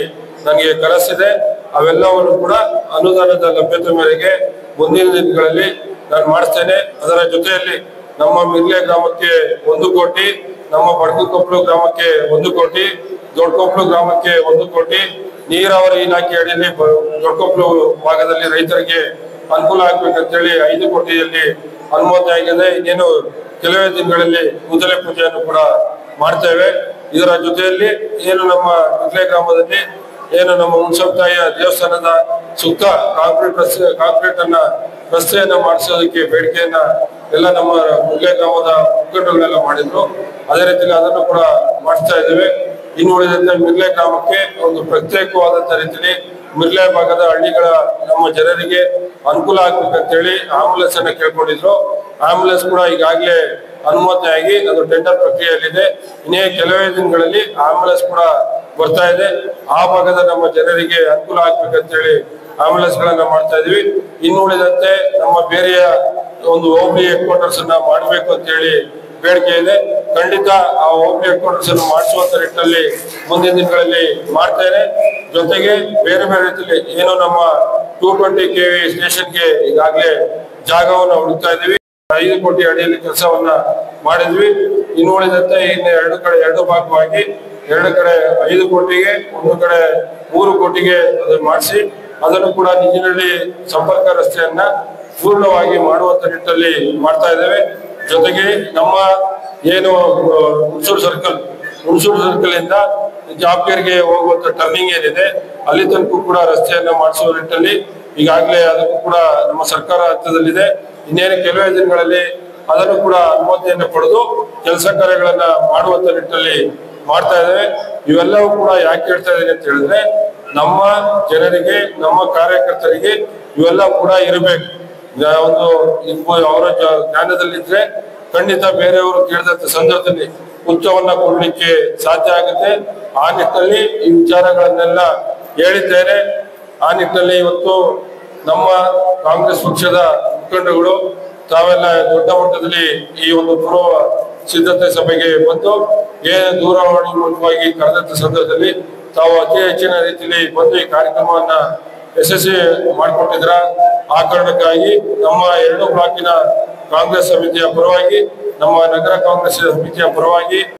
ನನಗೆ ಕನಸಿದೆ. ಅವೆಲ್ಲವನ್ನು ಕೂಡ ಅನುದಾನದ ಲಭ್ಯತೆ ಮೇರೆಗೆ ಮುಂದಿನ ದಿನಗಳಲ್ಲಿ ನಾನು ಮಾಡಿಸ್ತೇನೆ. ಅದರ ಜೊತೆಯಲ್ಲಿ ನಮ್ಮ ಮಿರ್ಲೆ ಗ್ರಾಮಕ್ಕೆ 1 ಕೋಟಿ, ನಮ್ಮ ಬಡಕಕೊಪ್ಪಲು ಗ್ರಾಮಕ್ಕೆ 1 ಕೋಟಿ, ದೊಡ್ಡಕೊಪ್ಪಲು ಗ್ರಾಮಕ್ಕೆ 1 ಕೋಟಿ, ನೀರಾವರಿ ಇಲಾಖೆ ಅಡಿಯಲ್ಲಿ ದೊಡ್ಡಕೊಪ್ಪಲು ಭಾಗದಲ್ಲಿ ರೈತರಿಗೆ ಅನುಕೂಲ ಆಗ್ಬೇಕಂತೇಳಿ 5 ಕೋಟಿಯಲ್ಲಿ ಅನುಮೋದನೆ ಆಗಿದೆ. ಇನ್ನೇನು ಕೆಲವೇ ದಿನಗಳಲ್ಲಿ ಗುದ್ದಲಿ ಪೂಜೆಯನ್ನು ಕೂಡ ಮಾಡ್ತೇವೆ. ಇದರ ಜೊತೆಯಲ್ಲಿ ಏನು ನಮ್ಮ ಮಿರ್ಲೆ ಗ್ರಾಮದಲ್ಲಿ ಏನು ನಮ್ಮ ಹುಣಸಪ್ತಾಯ ದೇವಸ್ಥಾನದ ಸುತ್ತ ಕಾಂಕ್ರೀಟ್ ಅನ್ನ ರಸ್ತೆಯನ್ನ ಮಾಡಿಸೋದಕ್ಕೆ ಬೇಡಿಕೆಯನ್ನ ಎಲ್ಲ ನಮ್ಮ ಮಿರ್ಲೆ ಗ್ರಾಮದ ಮುಖಂಡರುಗಳೆಲ್ಲ ಮಾಡಿದ್ರು. ಅದೇ ರೀತಿಯಲ್ಲಿ ಅದನ್ನು ಕೂಡ ಮಾಡಿಸ್ತಾ ಇದ್ದೇವೆ. ಇನ್ನು ಉಳಿದಂತೆ ಮಿರ್ಲೆ ಗ್ರಾಮಕ್ಕೆ ಒಂದು ಪ್ರತ್ಯೇಕವಾದಂತ ರೀತಿಯಲ್ಲಿ ಮಿರ್ಲೆ ಭಾಗದ ಹಳ್ಳಿಗಳ ನಮ್ಮ ಜನರಿಗೆ ಅನುಕೂಲ ಆಗ್ಬೇಕಂತೇಳಿ ಆಂಬುಲೆನ್ಸ್ ಅನ್ನ ಕೇಳ್ಕೊಂಡಿದ್ರು. ಆಂಬುಲೆನ್ಸ್ ಕೂಡ ಈಗಾಗಲೇ ಅನುಮೋದನೆ ಆಗಿ ಅದು ಟೆಂಡರ್ ಪ್ರಕ್ರಿಯೆಯಲ್ಲಿದೆ. ಇನ್ನೇ ಕೆಲವೇ ದಿನಗಳಲ್ಲಿ ಆಂಬುಲೆನ್ಸ್ ಕೂಡ ಬರ್ತಾ ಇದೆ. ಆ ಭಾಗದ ನಮ್ಮ ಜನರಿಗೆ ಅನುಕೂಲ ಆಗ್ಬೇಕಂತೇಳಿ ಆಂಬುಲೆನ್ಸ್ ಗಳನ್ನ ಮಾಡ್ತಾ ಇದೀವಿ. ಇನ್ನು ಉಳಿದಂತೆ ನಮ್ಮ ಬೇರೆಯ ಒಂದು ಹೋಬಳಿ ಹೆಡ್ ಕ್ವಾರ್ಟರ್ಸ್ ಅನ್ನ ಮಾಡಬೇಕು ಅಂತ ಹೇಳಿ ಬೇಡಿಕೆ ಇದೆ. ಖಂಡಿತ ಆ ಹೋಬಳಿ ಹೆಡ್ ಕ್ವಾರ್ಟರ್ಸ್ ಅನ್ನು ಮಾಡಿಸುವಂತ ನಿಟ್ಟಿನಲ್ಲಿ ಮುಂದಿನ ದಿನಗಳಲ್ಲಿ ಮಾಡ್ತೇನೆ. ಜೊತೆಗೆ ಬೇರೆ ಬೇರೆ ರೀತಿಯಲ್ಲಿ ಏನು ನಮ್ಮ 220 kV ಸ್ಟೇಷನ್ಗೆ ಈಗಾಗಲೇ ಜಾಗವನ್ನು ಹುಡುಕ್ತಾ ಇದೀವಿ. 5 ಕೋಟಿ ಅಡಿಯಲ್ಲಿ ಕೆಲಸವನ್ನ ಮಾಡಿದ್ವಿ. ಇನ್ನು ಉಳಿದಂತೆ ಇನ್ನು 2 ಭಾಗವಾಗಿ 2 ಕಡೆ 5 ಕೋಟಿಗೆ, 1 ಕಡೆ 3 ಕೋಟಿಗೆ ಅದನ್ನು ಮಾಡಿಸಿ ಅದನ್ನು ಕೂಡ ನಿಜಿನಹಳ್ಳಿ ಸಂಪರ್ಕ ರಸ್ತೆಯನ್ನ ಪೂರ್ಣವಾಗಿ ಮಾಡುವಂತ ನಿಟ್ಟಿನಲ್ಲಿ ಮಾಡ್ತಾ ಇದ್ದೇವೆ. ಜೊತೆಗೆ ನಮ್ಮ ಏನು ಹುಣಸೂರು ಸರ್ಕಲ್ ಇಂದ ಜಾಬ್ಗೇರ್ಗೆ ಹೋಗುವಂತ ಟರ್ನಿಂಗ್ ಏನಿದೆ ಅಲ್ಲಿ ತನಕ ಕೂಡ ರಸ್ತೆಯನ್ನ ಮಾಡಿಸುವ ನಿಟ್ಟಿನಲ್ಲಿ ಈಗಾಗಲೇ ಅದಕ್ಕೂ ಕೂಡ ನಮ್ಮ ಸರ್ಕಾರ ಹಂತದಲ್ಲಿದೆ. ಇನ್ನೇನು ಕೆಲವೇ ದಿನಗಳಲ್ಲಿ ಅದನ್ನು ಕೂಡ ಅನುಮತಿಯನ್ನು ಪಡೆದು ಕೆಲಸ ಕಾರ್ಯಗಳನ್ನ ಮಾಡುವಂತ ನಿಟ್ಟಿನಲ್ಲಿ ಮಾಡ್ತಾ ಇದ್ದೇವೆ. ಇವೆಲ್ಲವೂ ಕೂಡ ಯಾಕೆ ಹೇಳ್ತಾ ಇದ್ದೀನಿ ಅಂತ ಹೇಳಿದ್ರೆ, ನಮ್ಮ ಜನರಿಗೆ, ನಮ್ಮ ಕಾರ್ಯಕರ್ತರಿಗೆ ಇವೆಲ್ಲ ಕೂಡ ಇರಬೇಕು. ಒಂದು ಅವರ ಜ್ಞಾನದಲ್ಲಿದ್ರೆ ಖಂಡಿತ ಬೇರೆಯವರು ಕೇಳಿದಂತ ಸಂದರ್ಭದಲ್ಲಿ ಉಚ್ಚವನ್ನ ಕೊಡ್ಲಿಕ್ಕೆ ಸಾಧ್ಯ ಆಗುತ್ತೆ. ಆ ನಿಟ್ಟಿನಲ್ಲಿ ಈ ವಿಚಾರಗಳನ್ನೆಲ್ಲ ಹೇಳಿದ್ದೇನೆ. ಆ ನಿಟ್ಟಿನಲ್ಲಿ ಇವತ್ತು ನಮ್ಮ ಕಾಂಗ್ರೆಸ್ ಪಕ್ಷದ ಮುಖಂಡಗಳು ತಾವೆಲ್ಲ ದೊಡ್ಡ ಮಟ್ಟದಲ್ಲಿ ಈ ಒಂದು ಪೂರ್ವ ಸಿದ್ಧತೆ ಸಭೆಗೆ ಬಂದು ದೂರವಾಣಿ ಮೂಲಕವಾಗಿ ಕರೆದಂತ ಸಂದರ್ಭದಲ್ಲಿ ತಾವು ಅತಿ ಹೆಚ್ಚಿನ ರೀತಿಯಲ್ಲಿ ಬಂದು ಈ ಕಾರ್ಯಕ್ರಮವನ್ನ ಯಶಸ್ವಿ ಮಾಡಿಕೊಟ್ಟಿದ್ರ. ಆ ಕಾರಣಕ್ಕಾಗಿ ನಮ್ಮ 2 ಬ್ಲಾಕಿನ ಕಾಂಗ್ರೆಸ್ ಸಮಿತಿಯ ಪರವಾಗಿ, ನಮ್ಮ ನಗರ ಕಾಂಗ್ರೆಸ್ ಸಮಿತಿಯ ಪರವಾಗಿ